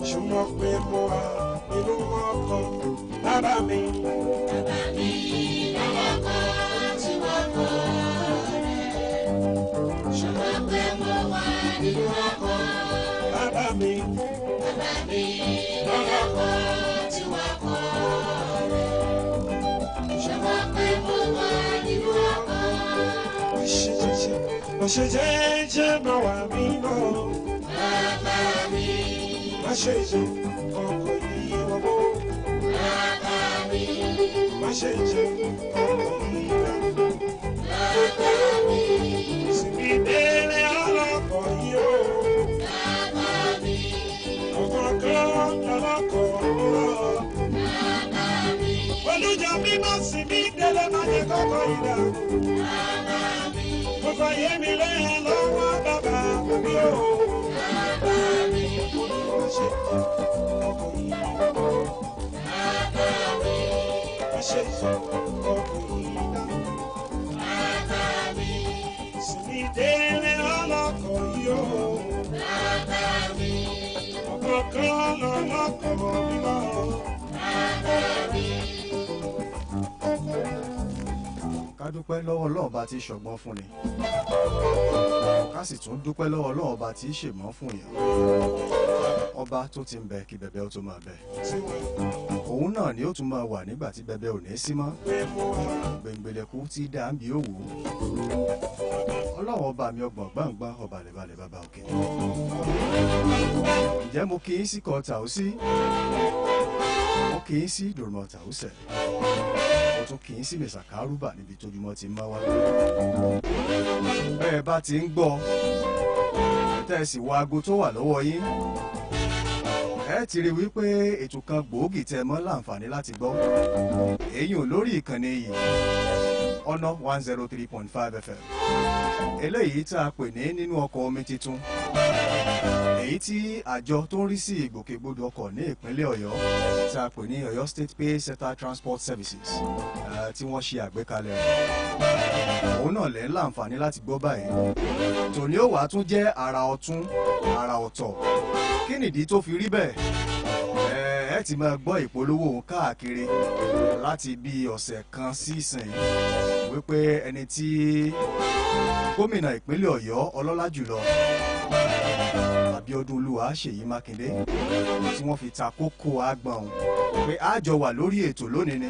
ṣùgbọ́n pé mo wà nínú ọkọ̀ bàbá mi. Bàbá mi lọ́kọ̀ tí wọ́n kọ́ rẹ̀. Ṣùgbọ́n pé mo wà nínú ọkọ̀ bàbá mi. Bàbá mi lọ́kọ̀ tí wọ́n kọ́ rẹ̀. Ṣùgbọ́n pé mo wà nínú ọkọ̀. Ṣe jẹ́jẹ́ máa wà mí lọ. Bàbá mi. Má ṣe jẹ́ ọkọ̀ yìí wọ́pọ̀. Bàbá mi. Má ṣe jẹ́ ọkọ̀ yìí wọ́pọ̀. Bàbá mi. Sinmi délé ọlọ́kọ̀ yìí o. Bàbá mi. Ọkọ̀ kan lọ́lọ́kọ̀ lọ. Bàbá mi. Olùjọ mímọ́ sinmi délé má jẹ́ kọ́kọ́ yìí dà. Bàbá mi. Mo fàyè mi lẹ́yìn lọ́wọ́ bàbá mi o. Bàbá mi. Má ṣe jẹ́ ọkọ̀ yìí wọ́pọ̀. Bàbá mi. Má ṣe jẹ́ ọkọ̀ yìí dà. Bàbá mi. Sinmi délé ọlọ́kọ̀ yìí o. Bàbá mi. Ọkọ̀ kan lọ́lọ́kọ̀ mi lọ. Bàbá mi. Ká dúpẹ́ lọ́wọ́ Ọlọ́run bá ti ṣọ̀gbọ́n fún ni. Ká sì tún dúpẹ́ lọ́wọ́ Ọlọ́run bá ti ṣèmọ́ fún yẹn. Ọba tó ti ń bẹ kí bẹ̀bẹ̀ ó tó máa bẹ. Òun náà ni ó tún máa wà nígbà tí bẹ̀bẹ̀ ò ní sí mọ́. Gbẹ̀ngbẹ̀lẹ̀kú tí dá ń bí òwò. Ọlọ́run ọba mi ọgbọ̀n gbàngbà ọba lẹ́balẹ̀ bàbá òkè. Ǹjẹ́ mo kì í sí kọ́ tàùsí? Mo kì í sí dòrùmọ̀ tàùsẹ̀. Tún kì í sí mẹ̀sàkárùbà níbi tójúmọ́ ti máa wá. Bẹ́ẹ̀ bá ti ń gbọ́ tẹ́sí wo aago tó wà lọ́wọ́ yín, ẹ ti rí wípé ètò kan gbòógì tẹ́ mọ́ láǹfààní láti gbọ́. Èyí ò lórí ìkànnì yìí ọ̀nà 103.5 FM. Eléyìí tá a pè ní Nínú Oko Omi Tuntun. Èyí tí àjọ tó ń rí sí ìgbòkègbodò ọkọ̀ ní ìpínlẹ̀ Ọ̀yọ́ tí a pè ní Ọ̀yọ́ State Pacesetter Transport Services tí wọ́n ṣe àgbékalẹ̀ rẹ̀. Òun náà lẹ́ ń láǹfààní láti gbọ́ báyìí. Tòní ó wá tún jẹ́ àrà ọ̀tún àrà ọ̀tọ̀. Kí nìdí tó fi rí bẹ́ẹ̀? Ẹ ti máa gbọ́ ìpolówó òun káàkiri láti bí ọ̀sẹ̀ kan sí ìsìn wípé ẹni tí gómìnà ìpínlẹ̀ Ọ̀yọ́ ọlọ́lá jùlọ Abíọ́dún Olúwaṣèyí Mákindé tí wọ́n fi ta kókó àgbọ̀n pé àjọ wà lórí ètò lónìí ni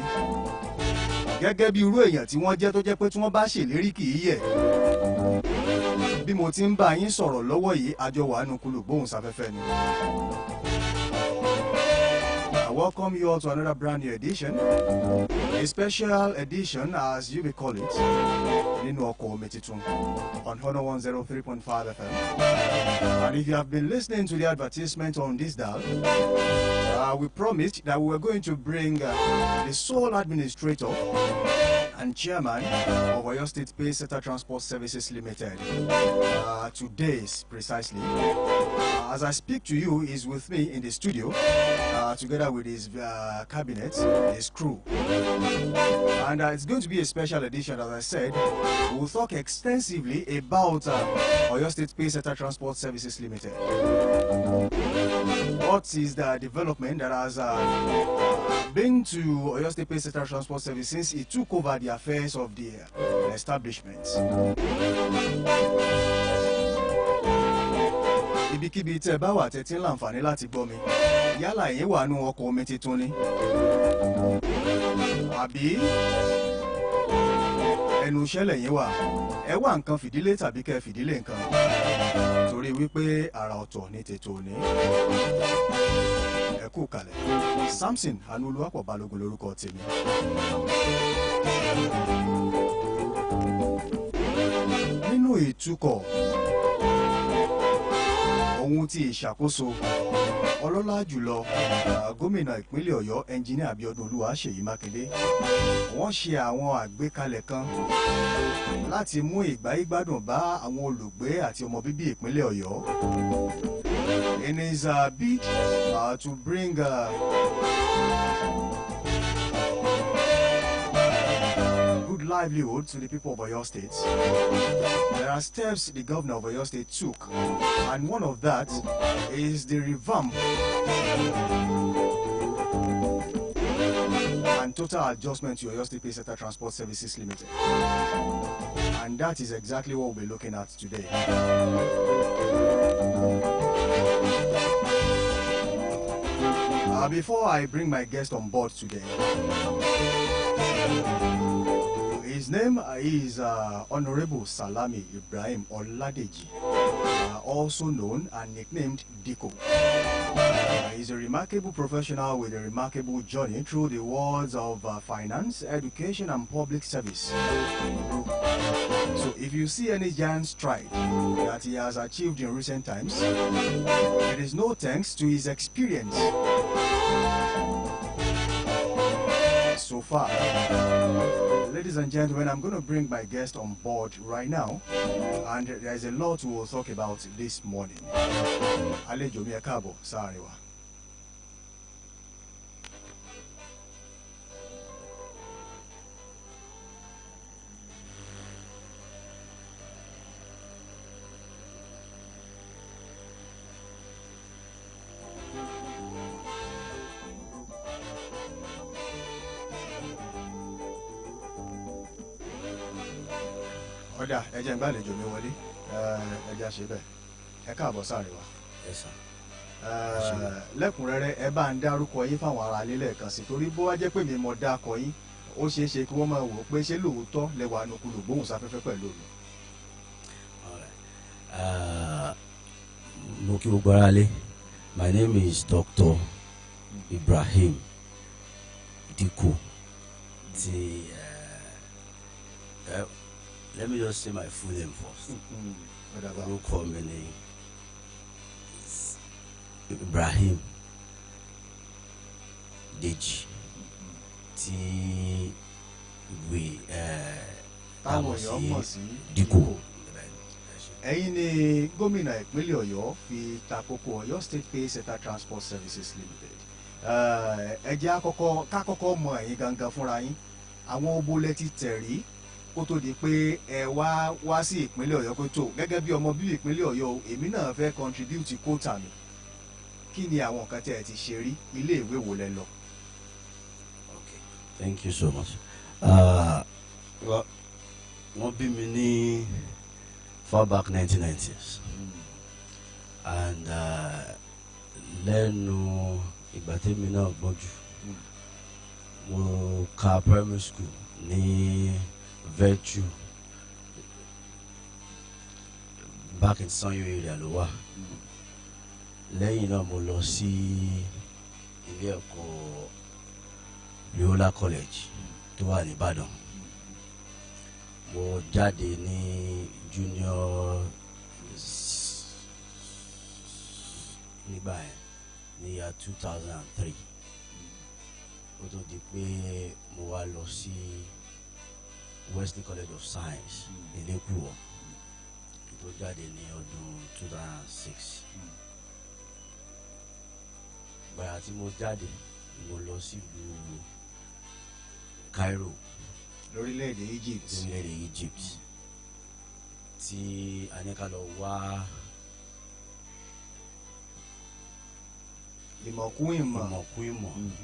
gẹ́gẹ́ bí irú èèyàn tí wọ́n jẹ́ tó jẹ́ pé tí wọ́n bá ṣèlérí kì í yẹ̀. Bí mo ti ń bá yín sọ̀rọ̀ lọ́wọ́ yìí àjọ wà nù kulù gbóhùnsáfẹ́fẹ́ ni. I welcome you all to another brand new edition, a special edition as you may call it, Ninu Oko Omi Tuntun on 103.5 FM. And if you have been listening to the advertisement on this dial, we promised that we were going to bring the sole administrator and chairman of Oyo State Pacesetter Transport Services Limited. Today's precisely. As I speak to you, he's with me in the studio, together with his cabinet, his crew. And it's going to be a special edition, as I said. We'll talk extensively about Oyo State Pacesetter Transport Services Limited. What is the development that has been to Oyo State Pacesetter Transport Service since he took over the affairs of the establishment? Ibikíbi tẹ́ bá wà tẹ́tí láǹfààní láti gbọ́ mi, yálà yín wà nú ọkọ̀ omi tuntun ni, àbí ẹnu iṣẹ́ lẹ́yìn wà, ẹ wá nǹkan fìdílé tàbí kẹ́ fìdílé nǹkan, torí wípé àrà ọ̀tọ̀ ní tètò ní. Ẹ kú kalẹ̀, Samson Balogun lórúkọ tèmi. Nínú ìtukọ̀ ohun tí ìṣàkóso ọlọ́lá jùlọ gómìnà ìpínlẹ̀ Ọ̀yọ́ ẹnjìníà Abíọ́dún Olúwaṣèyí Mákindé wọ́n ṣe àwọn àgbékalẹ̀ kan láti mú ìgbáyégbádùn bá àwọn olùgbé àti ọmọ bíbí ìpínlẹ̀ Ọ̀yọ́. In his bid to bring good livelihood to the people of Oyo State, there are steps the governor of Oyo State took, and one of that is the revamp and total adjustment to Oyo State Pay Sector Transport Services Limited. And that is exactly what we'll be looking at today. Before I bring my guest on board today, his name is Honorable Salami Ibrahim Oladeji, also known and nicknamed Diko. He's a remarkable professional with a remarkable journey through the worlds of finance, education, and public service. So if you see any giant stride that he has achieved in recent times, it is no thanks to his experience so far. Ladies and gentlemen, I'm going to bring my guest on board right now, and there's a lot we will talk about this morning. Alejo mi ekabo sarewa. Ọ̀dà ẹ̀jẹ̀ ń gbàlejò mi wọlé ẹ̀jẹ̀ àṣebẹ̀ ẹ káàbọ̀ sáré wa. Lẹ́kùnrẹ́rẹ́ ẹ bá ń dárúkọ yín fáwọn ará ilé lẹ́ẹ̀kan sí, torí bó wá jẹ́ pé mi mọ̀ dákọ yín ó ṣeé ṣe kí wọ́n máa wò ó pé ṣé lóòótọ́ lẹ́wà nukulu gbóhùn sáfẹ́fẹ́ pẹ̀lú mi. Mo kí gbogbo ara lé. My name is Dr. Ibrahim Diko. Let me just say my full name first. Orúkọ mi ni Ibrahim Deji tí táwọn èèyàn mọ̀ sí Diko. Ẹ̀yin ni gómìnà ìpínlẹ̀ Ọ̀yọ́ fi takoko Ọ̀yọ́ State Pay Sector Transport Services Limited. Ẹ jẹ́ ká kọ́kọ́ mọ ẹ̀yin gangan fúnra yín, àwọn obolẹ̀ ti tẹ̀rí kó tó di pé ẹ wá sí ìpínlẹ̀ Ọ̀yọ́ pé tó gẹ́gẹ́ bí ọmọ bíbí ìpínlẹ̀ Ọ̀yọ́ èmi náà fẹ́ contribute quota mi. Kí ni àwọn nǹkan tí ẹ ti ṣe rí, ilé ìwé wo lẹ lọ? Okay, thank you so much. Wọ́n bí mi ní far back 1990s, and lẹ́nu ìgbà tèmi náà gbọ́njú mo ka primary school ní Virtue back in Sanyo area ló wà. Lẹ́yìn náà mo lọ sí ilé ẹ̀kọ́ Loyola College tó wà ní Ìbàdàn. Mo jáde ní junior nígbà yẹn ní year 2003. Ó tó di pé mo wá lọ sí Wesley College of Science ní Lẹ́kùrọ̀ tó jáde ní ọdún 2006. Gbàrà tí mo jáde mo lọ sílùú Cairo lórílẹ̀-èdè Egypt. Tí a ní ká lọ wá ìmọ̀ kún ìmọ̀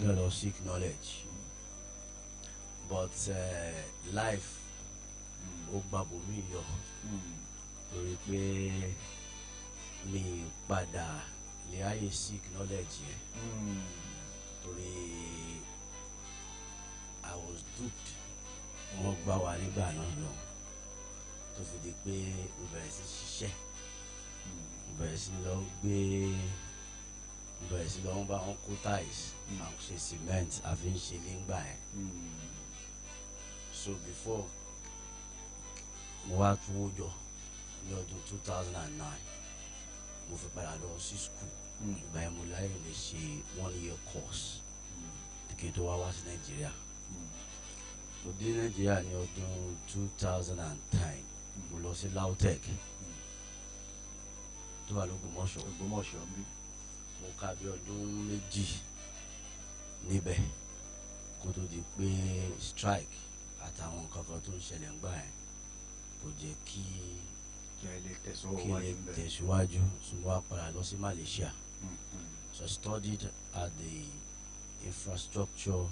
ká lọ seek knowledge, but life ó gbàbọ̀ mí yọ torí pé mi padà lè ráyè seek knowledge yẹn torí I was duped. Wọ́n gbà wá nígbà náà lọ tó fi di pé mo bẹ̀rẹ̀ sí ṣiṣẹ́, mo bẹ̀rẹ̀ sí lọ gbé, mo bẹ̀rẹ̀ sí lọ ń bá wọn kó tiles, àwọn ṣe cement àfi ń ṣe léngbà yẹn. So before mo wá tún jọ ní ọdún 2009 mo fi padà lọ sí school. Ìgbà yẹn mo láyè lè ṣe 1 year course kí n tó wá sí Nàìjíríà. Mo dé Nàìjíríà ní ọdún 2010. Mo lọ sí LAUTECH tó wà l'Ógbómọ̀ṣọ́. Mo kà bí ọdún méjì níbẹ̀ kó tó di pé strike àtàwọn kankan tó ń ṣẹlẹ̀ ńgbà yẹn kò jẹ́ kí lè tẹ̀síwájú ṣùgbọ́n wá padà lọ sí Malaysia. So I studied at the infrastructure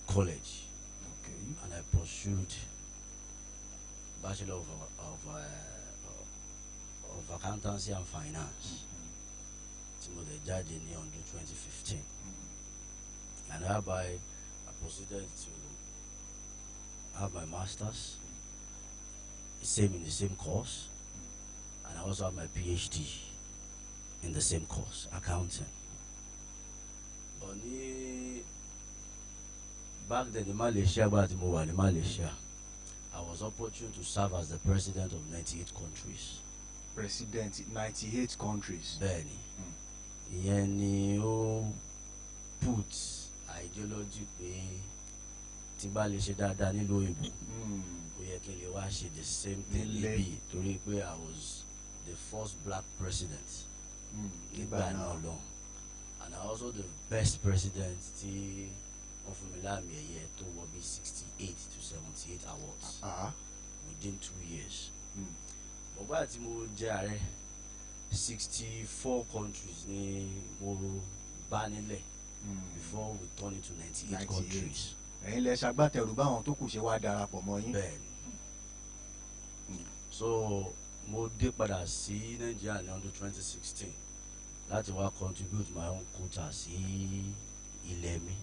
college. Okay. And I pursued Bachelor of Accountancy and Finance. Timothy Jadi in 2015. And thereby I proceeded to have my master's, same in the same course, and I also have my PhD in the same course, accounting. But back then in Malaysia, I was opportune to serve as the president of 98 countries. President 98 countries. Bẹ́ẹ̀ni, ìyẹn ni ó put ideology pé tí bá lè ṣe dáadáa nílùú òyìnbó ó yẹ kí n lè wá ṣe the same thing níbí torí pé I was the first black president nígbà náà lọ, and I also the best president tí wọ́n fún mi láàmì ẹ̀yẹ tó wọ bí 68 to 78 awards within 2 years. Ọgbà tí mo jẹ́ ààrẹ 64 countries ni mo bá nílẹ̀ before we turn into 98 countries. Ẹ̀yin lẹ ṣagbátẹrù báwọn tó kù ṣe wá darapọ̀ mọ́ yín. Bẹ́ẹ̀ni. So mo dé padà sí Nàìjíríà ní ọdún 2016 láti wá contribute my own quota sí ilẹ̀ mi.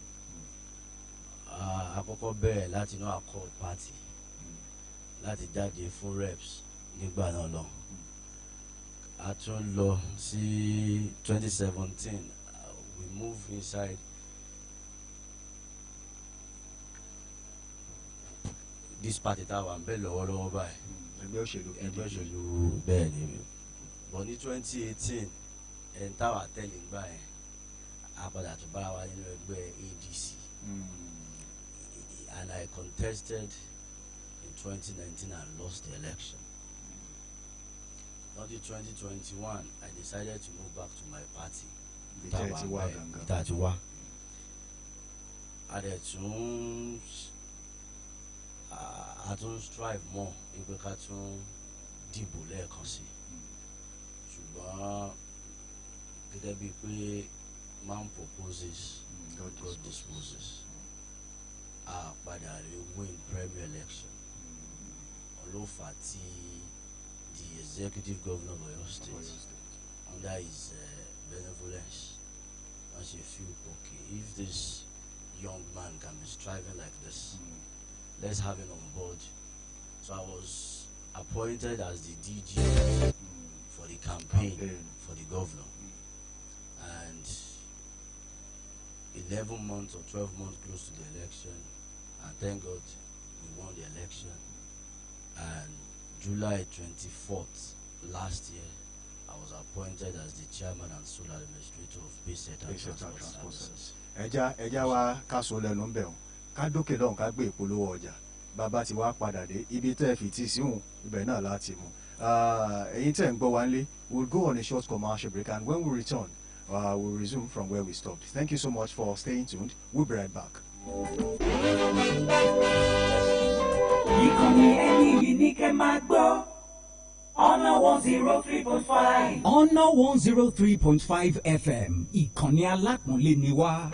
Àkọ́kọ́ bẹ̀rẹ̀ láti inú Accord Party láti jáde fún reps nígbà náà lọ. A tún lọ sí 2017 we move inside this party tá a wà ń bẹ lọ́wọ́lọ́wọ́ báyìí. Ẹgbẹ́ òṣèlú bẹ́ẹ̀ ni. But ní 2018 ẹni táwa tẹ̀lé ń gbà yẹn a padà tún bára wa nínú ẹgbẹ́ ADC. And I contested in 2019 and lost the election. Not in 2021, I decided to move back to my party. Tatiwa. I don't strive more if we can dìbò lẹ́ẹ̀kan sí. Ṣùgbọ́n gẹ́gẹ́ bí pé man proposes, God disposes. Padà win premier election. Olofa tí the executive governor of Oyo State under his benevolence, and she feel okay, if this young man can be striving like this, let's have him on board. So I was appointed as the DG for the campaign for the governor, and 11 months or 12 months close to the election, and thank God we won the election. And July 24th last year, I was appointed as the chairman and sole administrator of Payseta Transport Services. Ẹja wa ká sọ lẹ́nu ń bẹ̀ wọ́n ká dókè lọ́hùn ká gbé ìpolówó ọjà bàbá ti wá padà dé ibi tẹ́ fi tí síhùn ibẹ̀ náà láti mú. Ẹ̀yin tẹ́ ń gbọ́ wá nílé, we'll go on a short commercial break, and when we return we'll resume from where we stopped. Thank you so much for staying tuned. We'll be right back. Ìkànnì ẹni yìí ní kẹ́ máa gbọ́ ọ̀nà 103.5. ọ̀nà 103.5 FM ìkànnì alápọ̀nlé ni wá.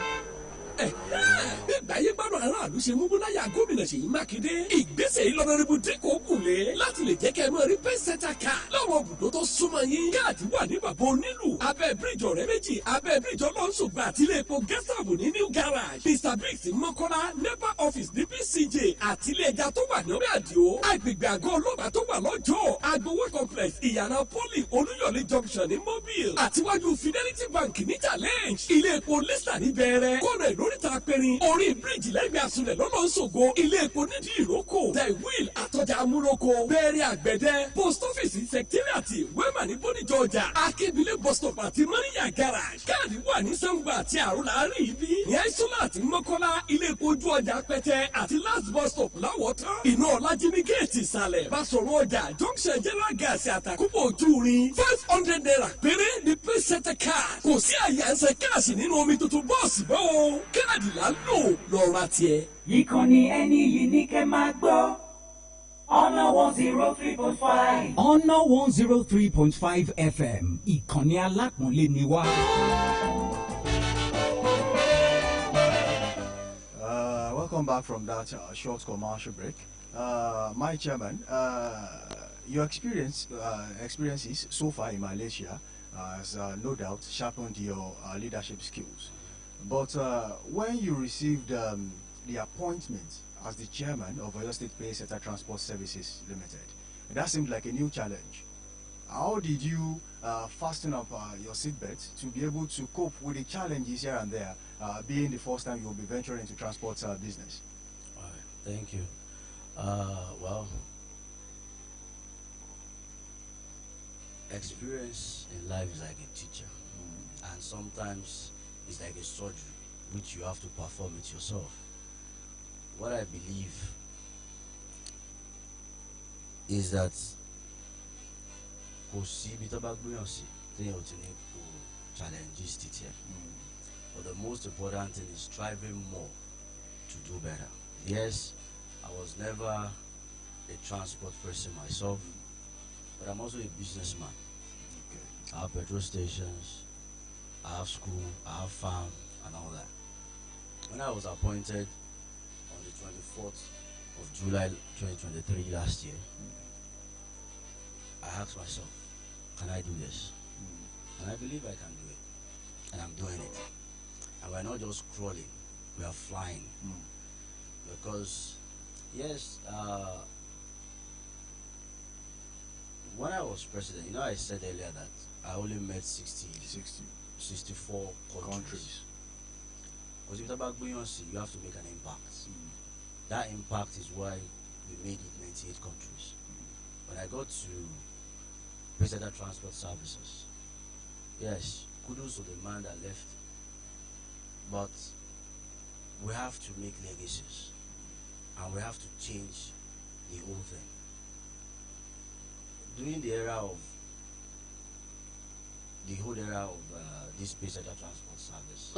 Gbàyé gbádùn aráàlú ṣe múmú láyà gómìnà Ṣèyí Mákindé. Ìgbésẹ̀ yìí lọ́nàrẹ́bù dínkù kùnlé láti lè jẹ́ kẹ́ ẹ mọ́ rí pẹ́sẹ́tà ká láwọn ibùdó tó súnmọ́ yín. Káàdì wà ní bàbá onílù abẹ́ bíríjì ọ̀rẹ́ méjì abẹ́ bíríjì ọlọ́nṣogbo àti ilé epo gẹ́sàbù ní New Garage. Mr Biggs Mọ́kọ́lá NEPA office ní BCJ àti ilé ẹja tó wà ní orí àdìo. Agbègbè àgọ́ ọlọ́pàá tó wà lọ́jọ́ Agbowó complex ìyànà Poli Olúyọ̀lé junction ní Mobile àtiwájú Fidelity Bank ní Challenge. Ilé epo Lista ní Bẹ̀rẹ̀ kọ́nà ìlóríta apẹ̀rin orí bíríjì lẹ́gbẹ̀ẹ́ àsunlẹ̀ lọ́lọ́sọ̀gọ ilé epo nídìí ìrókò the wheel àtọ́jà amúroko bẹ̀rẹ̀ àgbẹ̀dẹ post office secretariat wema ní bódìjọ ọjà akébílẹ̀ bus stop àti mọ́níyà garage. Káàdì wà ní Sàngbà àti àrùn láàrin ibi ní àìsọ́lá àti Mọ́kọ́lá ilé epo ojú ọjà pẹ́tẹ́ àti last bus stop láwọ̀tán. Iná ọ̀làjìmí géètì ìsàlẹ̀ Báṣọ̀run ọjà junction general gas àtàkùbọ̀ ojú rin 500 naira péré ní pèsè center card kò sí àyànṣe káàsì nínú omi tuntun bọ́ọ̀sì bọ́ o káàdì là ń lò lọ́ra tiẹ̀. ìkànnì ẹni yìí ní kẹ́ máa gbọ́ ọ̀nà 103.5. ọ̀nà 103.5 FM ìkànnì alápọ̀nlé ni wá. Welcome back from that short commercial break. My chairman, your experiences so far in Malaysia has no doubt sharpened your leadership skills. But when you received the appointment as the chairman of Oyo State Pacesetter Transport Services Limited, that seemed like a new challenge. How did you fasten up your seatbelt to be able to cope with the challenges here and there, being the first time you will be venturing into transport business? All right, thank you. Well, experience in life is like a teacher, and sometimes it's like a surgery which you have to perform it yourself. What I believe is that challenges teacher. But the most important thing is striving more to do better. Yes, I was never a transport person myself, but I'm also a businessman. Okay. I have petrol stations, I have school, I have farm, and all that. When I was appointed on the 24th of July 2023 last year, I asked myself, can I do this? And I believe I can do it. And I'm doing it. And we're not just crawling, we are flying. Because, yes, when I was president, you know, I said earlier that I only met 64 countries. Because if you're about Beyonce, you have to make an impact. That impact is why we made it 98 countries. When I got to Pacesetter Transport Services, yes, kudos to the man that left, but we have to make legacies and we have to change the whole thing. During the era of this Pacesetter Transport Service,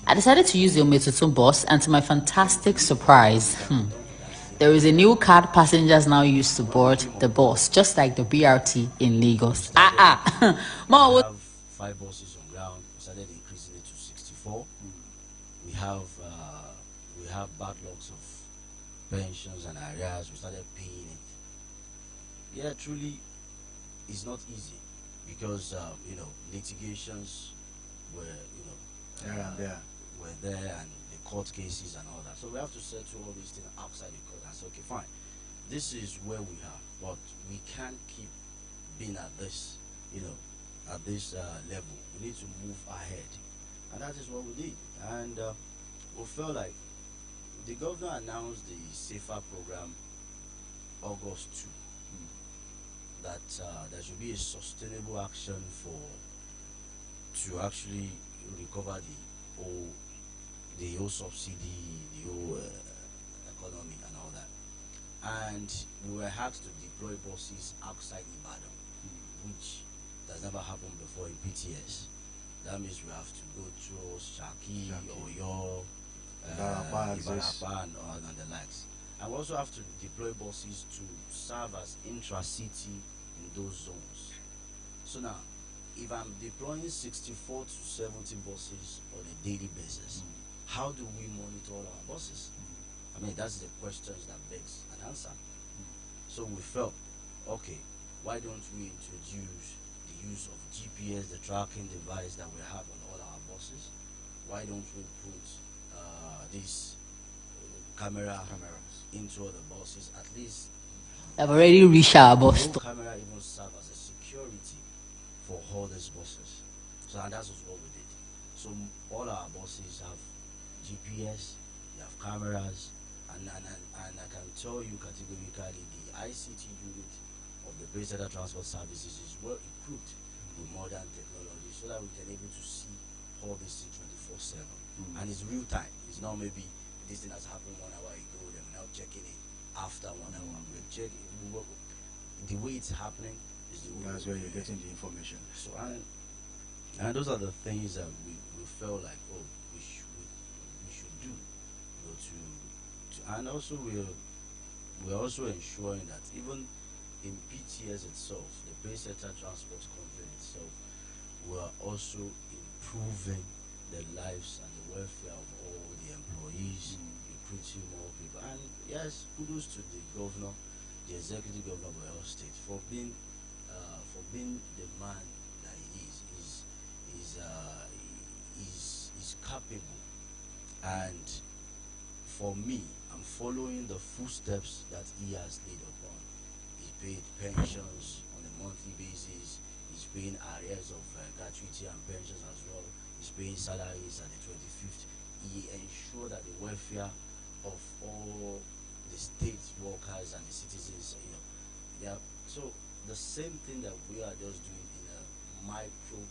I decided to use the Omi Tuntun bus, and to my fantastic surprise, there is a new card passengers now use to board the bus, just like the BRT in Lagos. We have 5 buses on ground. We started increasing it to 64. We have backlogs of pensions and arrears. We started paying it. Yeah, truly, it's not easy because litigations were were there, and the court cases and all that. So we have to settle all these things outside the court and say, okay, fine, this is where we are, but we can't keep being at this, at this level. We need to move ahead, and that is what we did. And we felt like the governor announced the SAFER program August 2, that there should be a sustainable action to actually recover the whole subsidy, the whole economy and all that. And we were asked to deploy buses outside Ibadan, which has never happened before in PTS. That means we have to go through Shaki, Oyo, Ibarapa and the likes. And we also have to deploy buses to serve as intra-city in those zones. So now, if I'm deploying 64 to 70 buses on a daily basis, how do we monitor all our buses? I mean, that's the questions that begs an answer. So we felt, okay, why don't we introduce the use of GPS, the tracking device that we have on all our buses? Why don't we put these cameras into all the buses? At least I've already reached our bus stop. Camera even serve as a security for all these buses. So, and that's what we did. So all our buses have GPS, they have cameras, and I can tell you categorically the ICT unit of the Pacesetter Transport Services is well equipped with modern technology, so that we can able to see all this thing 24/7. And it's real time. It's not maybe this thing has happened 1 hour ago, then we're now checking it after 1 hour. We're checking the way it's happening is the way that's where you're getting the information. So And those are the things that we felt like, oh, we should do, you know, to and also we're also ensuring that even in PTS itself, the Pay Center Transport Company itself, we're also improving the lives and the welfare of all the employees, recruiting more people. And yes, kudos to the governor, the executive governor of Oyo State, for being the man that he is. Is capable, and for me, I'm following the footsteps that he has laid upon. He paid pensions on a monthly basis. He's paying arrears of gratuity and pensions as well. He's paying salaries at the 25th. He ensured that the welfare of all the state workers and the citizens, you know, so the same thing that we are just doing in a micro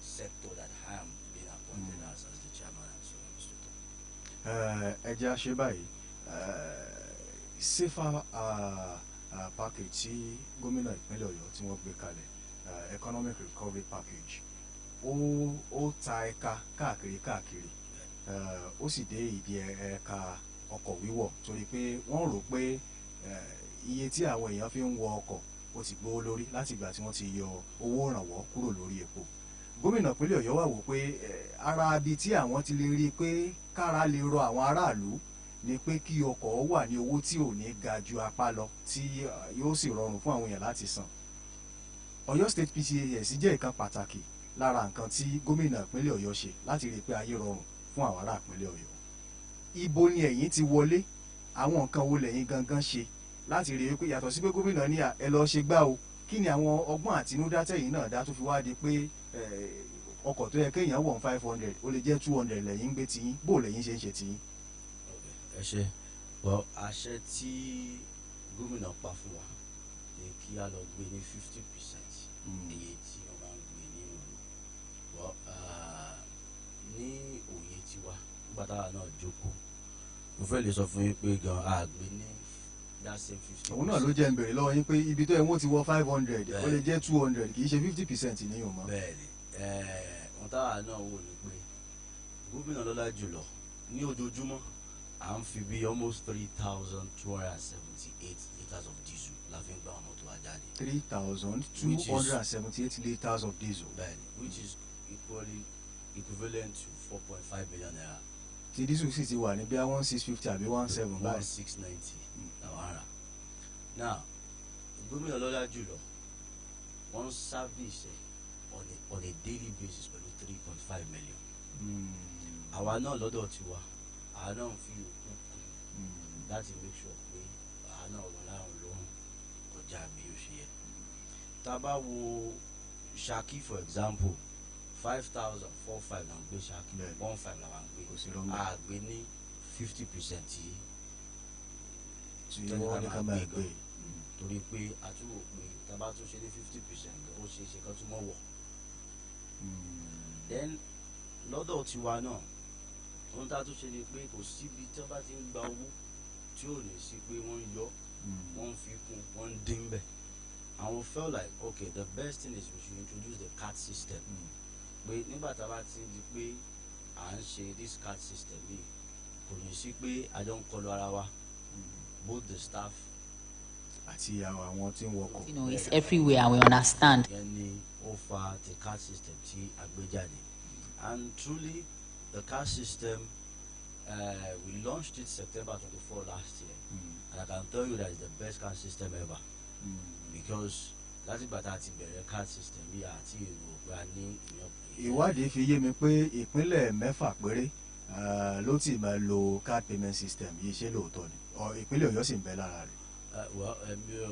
sector that I am being appointed as the chairman and so on. Ẹ jẹ́ àṣẹ báyìí safer package tí gómìnà ìpínlẹ̀ Ọ̀yọ́ tí wọ́n gbé kalẹ̀ economic recovery package ó ta ẹ̀ka káàkiri ó sì dé ìdí ẹ̀ka ọkọ̀ wíwọ̀ torí pé wọ́n rò pé iye tí àwọn èèyàn fi ń wọ ọkọ̀ ó ti gbówó lórí láti ìgbà tí wọ́n ti yọ owó ìrànwọ́ kúrò lórí epo. Gómìnà ìpínlẹ̀ Ọ̀yọ́ wá wò pé ara ibi tí àwọn ti lè rí i pé kára lè rọ àwọn aráàlú ni pé kí ọkọ̀ wà ní owó tí ò ní ga ju apá lọ tí yóò sì rọrùn fún àwọn èèyàn láti san. Ọ̀yọ́ State PTS jẹ́ ìkan pàtàkì lára nǹkan tí gómìnà ìpínlẹ̀ Ọ̀yọ́ ṣe láti rí i pé ayé rọrùn fún àwọn ará ìpínlẹ̀ Ọ̀yọ́. Ibo ni ẹ̀yin ti wọlé, àwọn nǹkan wo lẹ̀yin gangan ṣe láti rí i pé yàtọ̀ sí pé gómìnà ní ẹ lọ ṣe gbá o, kí ni àwọn ọgbọ́n àtinúdá tẹ̀yin náà dá tó fi wá di pé ọkọ̀ tó yẹ kéèyàn wọ̀n 500 ó lè jẹ́ 200 lẹ́yìn ń gbé tiyín, bó lẹ́yìn ṣe ń ṣe tiyín. Ẹ ṣe well àṣẹ tí gómìnà pa fún wa ni kí a lọ gbé ní 50% iye tí wọ́n máa ń gbé nínú well ní òye tiwa nígbà táwa náà jókòó mo fẹ́ lè sọ fún yín pé gan àgbé ní that same 50%. Òun náà ló jẹ́ ń bèrè lọ́wọ́ yín pé ibi tó yẹ wọ́n ti wọ 500 ó lè jẹ́ 200 kì í ṣe 50% níyàn mọ́. Bẹ́ẹ̀ni wọn táwa náà wò ní pé gómìnà lọ́lá jùlọ ní ojoojúmọ́ à ń fi bí almost 3,278 litres of diesel la fi ń gba àwọn mọ́tò wa jáde. 3,278 litres of diesel. Bẹ́ẹ̀ni which is equivalent to 4.5 billion naira. Tí diesel sì ti wà ní bí 1650 àbí 17 báyìí. 1690 làwọn ará. Now gómìnà lọ́lá jùlọ wọ́n sábìsì on a daily basis pẹ̀lú 3.5 million. Àwa náà lọ́dọ̀ tiwa àwa náà fi òkú kù láti make sure pé àwa náà wọ́n láwọn lóhùn kọjá bí ó ṣe yẹ. Tá a bá wo Ṣakí for example 5,045 là ń gbé Ṣakí 15 là wà ń gbé àgbé ní 50% tí wọ́n ní ká máa gbé torí pé àtúwò pé tá a bá tún ṣe ní 50% ó ṣe é ṣe kán tún mọ́ wọ̀. Then lọ́dọ̀ tiwa náà ohun tá a tún ṣe ni pé kò síbi tí wọ́n bá ti ń gba owó tí ò ní sí pé wọ́n ń yọ wọ́n ń fi kún wọ́n ń dín bẹ̀. And we felt like okay the best thing is we should introduce the card system. Pé nígbà tá a bá ti di pé à ń ṣe this card system yìí kò ní sí pé a jọ ń kọlu ara wa both the staff àti àwọn tí ń wọkọ̀. You know, it's everywhere and we understand. Yẹn ni ó fa the card system tí a gbé jáde. And truly the card system we launched it September 24 last year. And I can tell you that it's the best card system ever. Because láti bàtà ti bẹ̀rẹ̀ card system bí àti èrò gba ní ìwádìí fi yé mi pé ìpínlẹ̀ 6 péré ló ti máa lo card payment system yìí, ṣé lóòótọ́ ni ìpínlẹ̀ Ọ̀yọ́ sì ń bẹ lára rẹ̀. Èmi ò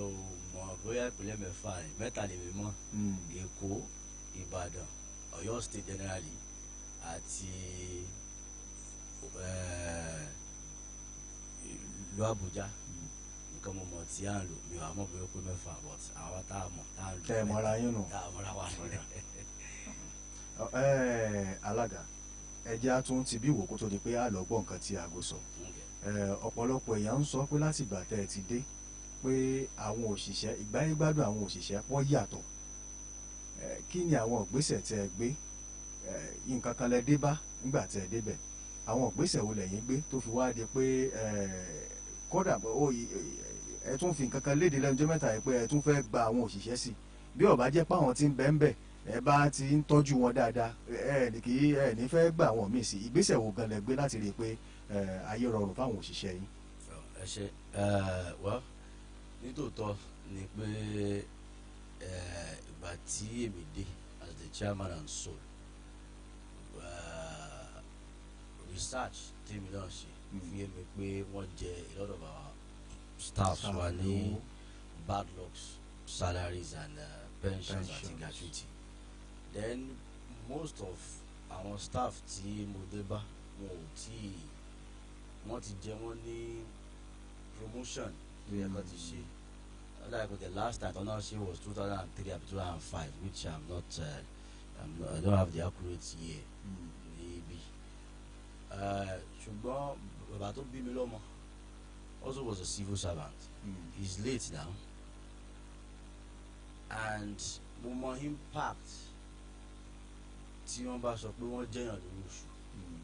mọ̀ bóyá ìpínlẹ̀ 6 ni 3 lè mi mọ̀ Èkó, Ìbàdàn, Ọ̀yọ́ State generally àti ìlú Àbújá nǹkan mo mọ̀ tí à ń lò mi ò mọ̀ bóyá pé 6 but àwa tá a mọ̀ tá a lò tẹ́ ẹ mọ́ra yín nù. tá a mọ́ra wa lọ́dẹ̀. Alága ẹjẹ́ á tún ti bí wò kó tó di pé a lọ gbọ́ nǹkan tí aago sọ. Ọ̀pọ̀lọpọ̀ èèyàn ń sọ pé láti ìgbà tẹ́ ẹ ti dé pé àwọn òṣìṣẹ́ ìgbáyégbádùn àwọn òṣìṣẹ́ pọ̀ yàtọ̀ kí ni àwọn ìgbésẹ̀ tẹ́ ẹ gbé nǹkan kan lẹ dé bá nígbà tẹ́ ẹ débẹ̀ àwọn ìgbésẹ̀ wo lẹ̀yin gbé tó fi wá di pé kódà ẹ tún fi nǹkan kan léde lẹ́nu ọjọ́ mẹ́ta yìí pé ẹ tún fẹ́ gba àwọn òṣìṣẹ́ sí bí ó bá jẹ́ pé àwọn tí ń bẹ ń bẹ̀ ẹ bá ti ń tọ́jú wọn dáadáa ẹ ní fẹ́ gba àwọn míì sí ìgbésẹ̀ wo gan lẹ gbé láti rí i pé ayé rọrùn fáwọn òṣìṣẹ́ yín. ẹ ṣe wá nítòótọ́ ni pé ìgbà tí èmi dé as the chairman and sole research tèmi náà ṣe fi yé mi pé wọ́n jẹ a lot of our staffs wa ní bad lucks salaries and pensions àti gratuity then most of our staff tí mo dé bá wọ́n ti jẹ wọ́n ní promotion tó yẹ kó ti ṣe like the last time I she was 2003 up to 2005 which I don't have the accurate year maybe ṣùgbọ́n bàbá tó bí mi lọ́mọ also was a civil servant. He's late now and mo mọ impact tí wọ́n bá sọ pé wọ́n jẹ́yàn lórí oṣù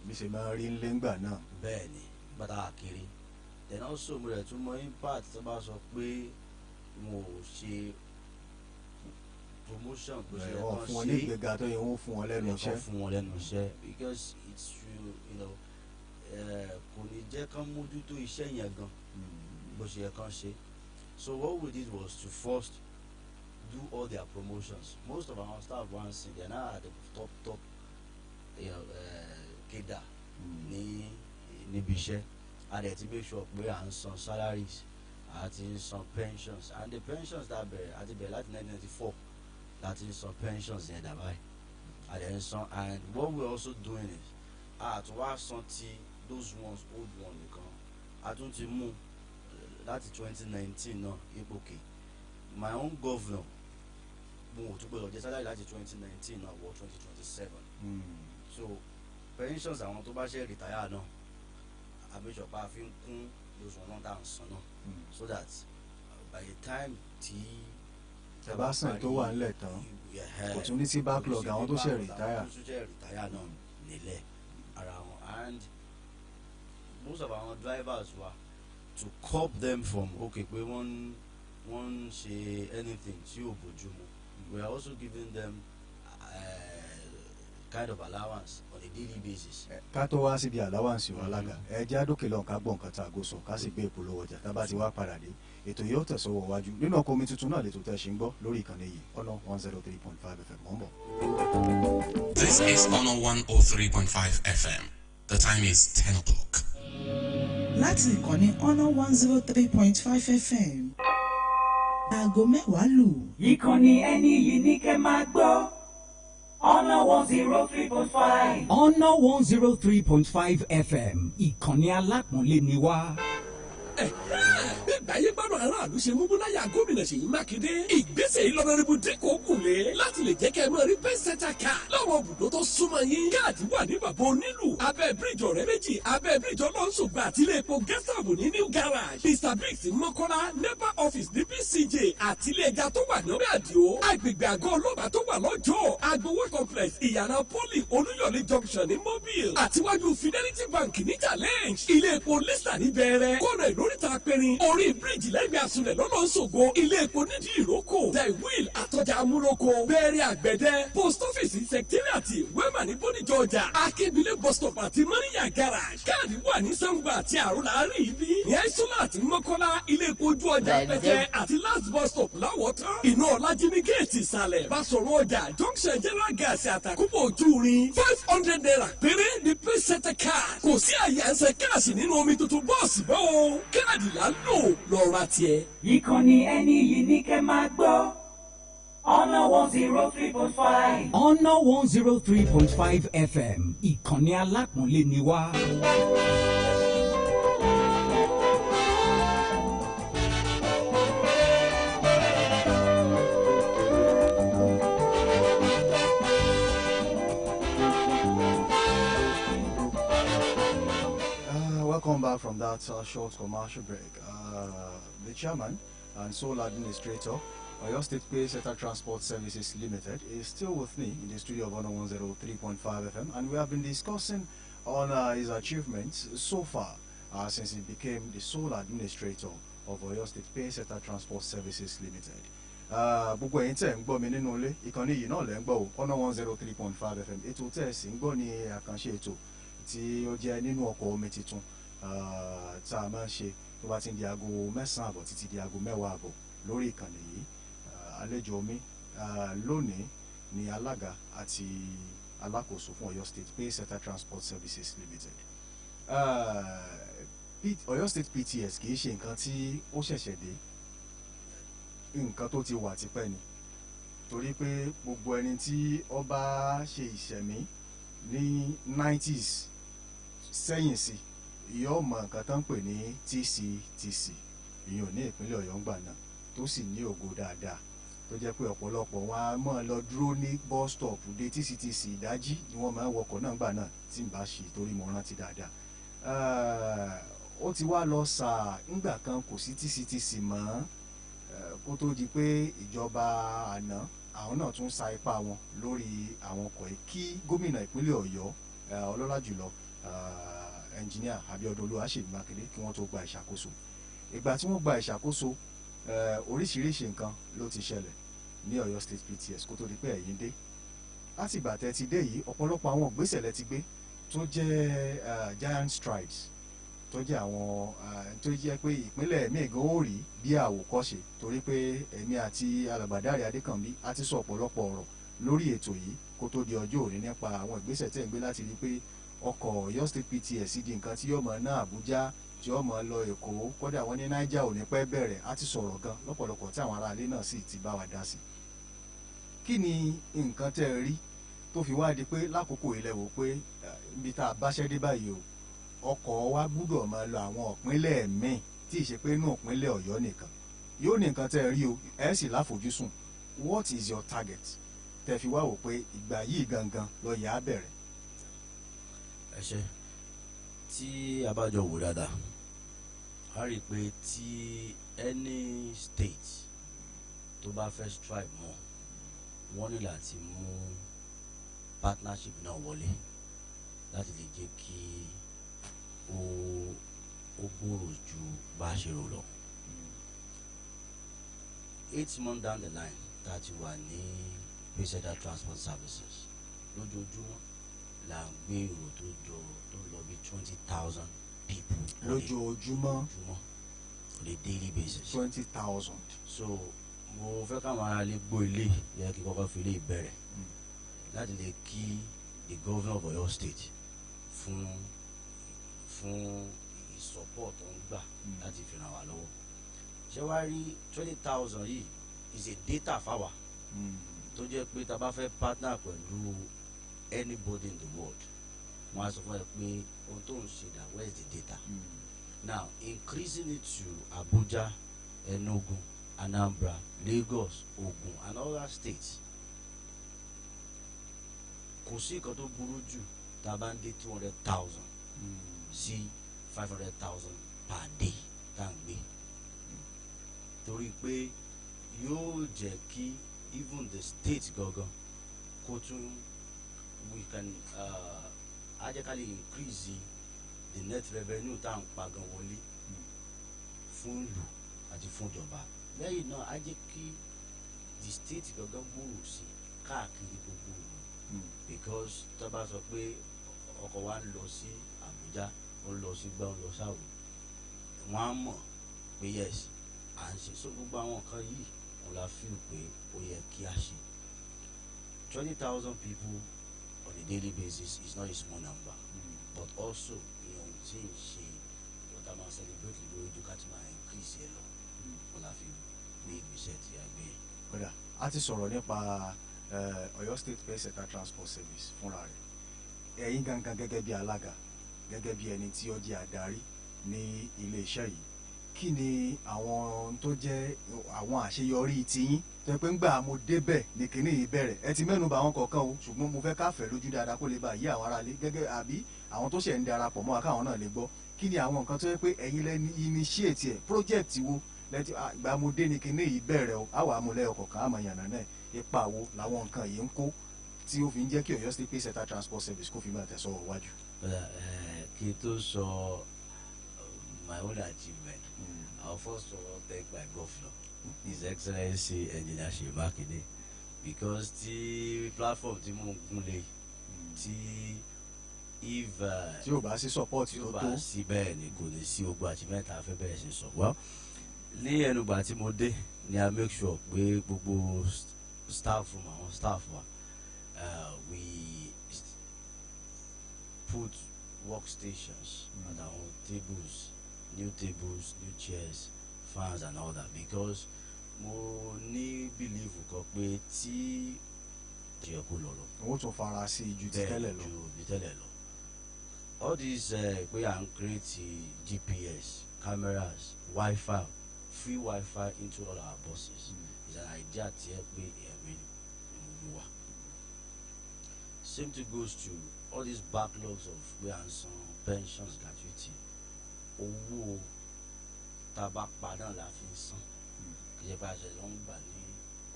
bí ṣe máa rí ńlẹ́ ńgbà náà bẹ́ẹ̀ ni bàtà àkèrè then also mo rẹ̀ tún mọ impact tó bá sọ pé mo ṣe promotion kò ṣe ẹ̀kan fún wọn ní ìgbéga tó yẹ wọ́n fún wọn lẹ́nu iṣẹ́ fún wọn lẹ́nu iṣẹ́ because it's true kò ní jẹ́ kán mójútó iṣẹ́ yẹn gan bó ṣe ẹ̀kan ṣe so what we did was to first do all their promotions most of our staff once they are now at the top keda níbi iṣẹ́ and they to make sure pé à ń san salaries àti ń san pensions and the pensions that bẹ̀rẹ̀ àti bẹ̀rẹ̀ láti 1994 láti ń san pensions yẹn dàbáyé àti ń san and what we also doing is àtúwá san ti those ones old one nìkan àtún ti mú láti 2019 náà ipò kè my own governor mo ò tún gbọdọ̀ jẹ́ salary láti 2019 náà wọ 2027 so pensions àwọn tó bá ṣe retire náà àmìṣọ̀pá fi ń kún those one náà dáhùn san náà so that by the time tí tẹ̀bá sàn tó wà nílẹ̀ tán kò tún ní sí backlog àwọn tó ṣe retire náà nílẹ̀ ara wọn and most of our drivers were to curb them from okay pé wọ́n ṣe anything tí ò bójú mu we are also giving them kind of allowance on a daily basis. ká tó wá síbi allowance wa alága ẹ jẹ́ àdókè lọ́n ká gbọ́ nǹkan tá a gò sọ ká sì gbé ìpolówó ọjà tá a bá ti wá padà dé ètò yóò tẹ̀sọ́wọ́ wájú nínú Oko Omi Tuntun náà lè tó tẹ̀ ṣe ń gbọ́ lórí ìkànnì yìí ọ̀nà 103.5 FM mọ́ ń bọ̀. This is Ono 103.5 FM. The time is 10 o'clock. Láti ìkànnì Ono 103.5 FM aago mẹ́wàá lù. Ìkànnì ẹni yìí ní kẹ́ máa gbọ́. Ono 103.5. Ono 103.5 FM. Ìkànnì alápọ̀nlé ni wá. Báyé gbádùn aráàlú ṣe mú búláyà gómìnà Ṣèyí Mákindé. Ìgbésẹ̀ yìí lọ́nàrẹ́bù dínkù kùnlé láti lè jẹ́ kẹ́ ẹ mọ̀ rí pẹ́sẹ́tà ká. Láwọn ibùdó tó súnmọ́ yín. Káàdì wà ní bàbá onílù. Abẹ́ bíríjì ọ̀rẹ́ méjì. Abẹ́ bíríjì ọlọ́sùngbà àti ilé epo gẹ́sàbù ní New Garage. Mr Biggs Mọ́kọ́lá NEPA office ní BCJ àti ilé ẹja tó wà ní ọ̀rẹ́ àdìo. Agbègbè àgọ́ ọlọ́pàá tó wà lọ́jọ́. Agbowó complex ìyànà Poli Olúyọ̀lé junction ní Mobile. Àtiwájú Fidelity Bank ní Challenge. Ilé epo Lista ní Bẹ̀rẹ̀. Kọ́nà ìlóríta pẹ̀rin. Orí bíríjì lẹ́gbẹ̀ẹ́ àsunlẹ̀ lọ́nà Ṣògo. Ilé epo nídìí ìrókò. The Wheel àtọ́jà amúlòkọ. Bẹ̀rẹ̀ àgbẹ̀dẹ. Post office secretariat. Wema ní Bódìjọ ọjà. Akébílẹ̀ bus stop àti Mọ́níyà garage. Káàdì wà ní Sangba àti àrùn láàárín ibi. Ní Aisola àti Mọ́kọ́lá. Ilé epo ojú ọjà Pẹ́tẹ́ àti last bus stop Láwọ̀tán. Iná Ọlájí ní géètì ìsàlẹ̀. Báṣọ̀rọ̀ ọjà junction general gas àtàkùbọ̀ ojú rin. 500 naira péré ní pẹ́sẹ́tẹ̀ card. Kò sí àyè ẹsẹ̀ káàsì nínú Omi Tuntun bọ́ọ̀sì bọ́ o. Káàdì là ń lò lọ́ra tiẹ̀. Ìkànnì ẹni yìí ní kẹ́ máa gbọ́. Ono 103.5. Ono 103.5 FM. Ìkànnì alápọ̀nlé ni wá. Welcome back from that short commercial break. The chairman and sole administrator Oyo State Pacesetter Transport Services Limited is still with me in the studio of 103.5 FM, and we have been discussing on his achievements so far since he became the sole administrator of Oyo State Pacesetter Transport Services Limited. Gbogbo ẹ̀yin tẹ́ ń gbọ́ mi nínú ilé ìkànnì yìí náà lẹ́ ń gbọ́ o 103.5 FM. Ètò tẹ́ ẹ̀ sì ń gbọ́ ní àkànṣe ètò tí ó jẹ́ Ninu Oko Omi Tuntun tá a máa ń ṣe tó bá ti ń di aago 9 àbọ̀ títí di aago 10 àbọ̀ lórí ìkànnì yìí. Àlejò mi lónìí ni alága àti alákòóso fún Oyo State Pacesetter Transport Services Limited. Oyo State PTS kì í ṣe nǹkan tí ó ṣẹ̀ṣẹ̀ dé, nǹkan tó ti wà tipẹ́ ni, torí pé gbogbo ẹni tí ó bá ṣe ìṣẹ̀mí ní 90s sẹ́yìn sí yóò mọ nǹkan tó ń pè ní TCTC ìyẹn ní ìpínlẹ̀ Ọ̀yọ́ ńgbà náà tó sì ní ògo dáadáa, tó jẹ́ pé ọ̀pọ̀lọpọ̀ wọn á máa lọ dúró ní bus stop dé TCTC ìdájí ni wọ́n máa ń wọkọ̀ náà ńgbà náà tí ń bá ṣe, torí mo rántí dáadáa. Ó ti wá lọ sáà ńgbà kan kò sí TCTC mọ́, kó tó di pé ìjọba àná àwọn náà tún sa ipá wọn lórí àwọn ọkọ̀ yìí kí gómìnà ìpínlẹ̀ Ọ̀yọ́ ọlọ́lá jùlọ ẹnjìníà Abíọ́dún Olúwaṣèyí Mákindé kí wọ́n tó gba ìṣàkóso. Ìgbà tí wọ́n gba ìṣàkóso oríṣiríṣi nǹkan ló ti ṣẹlẹ̀ ní Oyo State PTS kó tó di pé ẹ̀yin dé. Láti ìgbà tẹ́ ti dé yìí ọ̀pọ̀lọpọ̀ àwọn ìgbésẹ̀ lẹ ti gbé tó jẹ́ giant strides, tó jẹ́ àwọn tó jẹ́ pé ìpínlẹ̀ míì gan ó rí bí àwòkọ́ṣe, torí pé èmi àti alàgbàdáre Adékànbí a ti sọ ọ̀pọ̀lọpọ̀ ọ̀rọ̀ lórí ètò yìí kó tó di ọjọ́ òní nípa àwọn ìgbésẹ̀ tẹ́ ń gbé láti rí pé ọkọ̀ Oyo State PTS di nǹkan tí yóò máa ná Àbújá, tí yóò máa lọ Èkó, kódà wọ́n ní Niger ò ní pẹ́ bẹ̀rẹ̀. A ti sọ̀rọ̀ gan lọ́pọ̀lọpọ̀ tí àwọn aráalé náà sì ti bá wa dá sí. Kí ni nǹkan tẹ́ ẹ rí tó fi wá di pé lákòókò ilẹ̀ wò pé ibi tá a báṣẹ́ dé báyìí o, ọkọ̀ wa gbúdọ̀ máa lọ àwọn ìpínlẹ̀ míì tí ì ṣe pé inú ìpínlẹ̀ Ọ̀yọ́ nìkan? Yóò ní nǹkan tẹ́ ẹ rí o, ẹ sì láfojúsùn. What is your target tẹ́ fi wá wò pé ìgbà yìí gangan lọ yà á bẹ̀rẹ̀? Ẹ ṣé, tí a bá jọ wò dáadáa a rí i pé tí any state tó bá fẹ́ strive mọ́ wọ́n ní láti mú partnership náà wọlé láti lè jẹ́ kí ó gbòòrò ju bá a ṣe rò lọ. 8 months down the line tá a ti wà ní Pacesetter Transport Services lójoojúmọ́ là ń gbé èrò tó lọ bí 20,000 people lójoojúmọ́ on a daily basis. 20,000. So mo fẹ́ káwọn ará lè gbọ́ ilé yẹ kí kọ́kọ́ fi ilé ìbẹ̀rẹ̀ láti lè kí the governor of Oyo State fún support tó ń gbà láti fi ràn wá lọ́wọ́. Ṣé wàá rí 20,000 yìí is a data fáwa tó jẹ́ pé tá a bá fẹ́ partner pẹ̀lú anybody in the world wọ́n á sọ fún ẹ pé ohun tó ń ṣe dà, where is the data? Now increasing it to Abuja, Enugu, Anambra, Lagos, Ogun and other states, kò sí nǹkan tó burú jù tá a bá ń dé 200,000 sí 500,000 per day tá à ń gbé, torí pé yóò jẹ́ kí even the state gangan kó tún we can ajẹ́kálẹ̀ increase the net revenue tá à ń pa gan wọlé fún ìlú àti fún ìjọba. Lẹ́yìn náà á jẹ́ kí the state gangan gbòòrò sí káàkiri gbogbo ìlú, because tó bá sọ pé ọkọ̀ wa ń lọ sí Àbújá, ó ń lọ sí gbá, ó ń lọ sáwò, wọ́n á mọ̀ pé yes à ń ṣe. So gbogbo àwọn nǹkan yìí wọ́n la feel pé ó yẹ kí a ṣe. 20,000 people on a daily basis is not a small number, but also ìyẹn tí ń ṣe what a máa celebrate lórí ojú ká ti máa increase ẹ lọ wọ́n la fi gbé ìgbésẹ̀ tí a gbé. Kódà a ti sọ̀rọ̀ nípa Oyo State Pacesetter Transport Service fúnra rẹ̀. Ẹ̀yin gangan gẹ́gẹ́ bí alága, gẹ́gẹ́ bí ẹni tí ó jẹ́ adarí ní ilé-iṣẹ́ yìí, kí ni àwọn tó jẹ́ àwọn àṣeyọrí tiyín tó pé ńgbà mo débẹ̀ ní kinní yìí bẹ̀rẹ̀? Ẹ ti mẹ́nu bà àwọn kọ̀ọ̀kan o, ṣùgbọ́n mo fẹ́ ká fẹ̀ lójú dáadáa kó lè bá yí àwọn aráalé gẹ́gẹ́ àbí àwọn tó ṣẹ̀ ń darapọ̀ mọ́ wa káwọn náà lè gbọ́. Kí ni àwọn nǹkan tó yẹ pé ẹ̀yin lẹ initiate ẹ̀, project wo lẹ́tí ìgbàmúdé ni kinní yìí bẹ̀rẹ̀ o àwọn amúlẹ̀ ọkọ̀ kan àmọ̀ yànnà náà ipa wo làwọn nǹkan yìí ń kó tí ó fi ń jẹ́ kí Ọ̀yọ́ State Pacesetter Transport Service kó fi máa tẹ̀sọ̀ wájú. kí n tó sọ my own achievement I'll first of all thank my governor His Excellency Engineer Seyi Makinde because tí platform tí mo ń gúnlé tí if tí o bá sí support tí tó o tó bá sí bẹ́ẹ̀ ni kò ní sí ogun achievement afẹ́ bẹ̀rẹ̀ sí sọ well ní ẹnugbà tí mo dé ni I make sure pé gbogbo staff from àwọn staff wa we put workstations and our tables, new chairs, fans and all that because mo ní believe kan pé tí jẹ́ kó lọ lọ. owó tún fara sí ju ti tẹ́lẹ̀ lọ. ju ti tẹ́lẹ̀ lọ. All these pé à ń create GPS, cameras, Wi-Fi, free Wi-Fi into all our buses is an idea tí ẹ pé ẹ̀mí ni mo wà. Same thing goes to all these backlogs of pé à ń san pensions, gratuity, owó tabak padà la fi ń san. Kì í ṣe pé a ṣe lọ ń gbà ní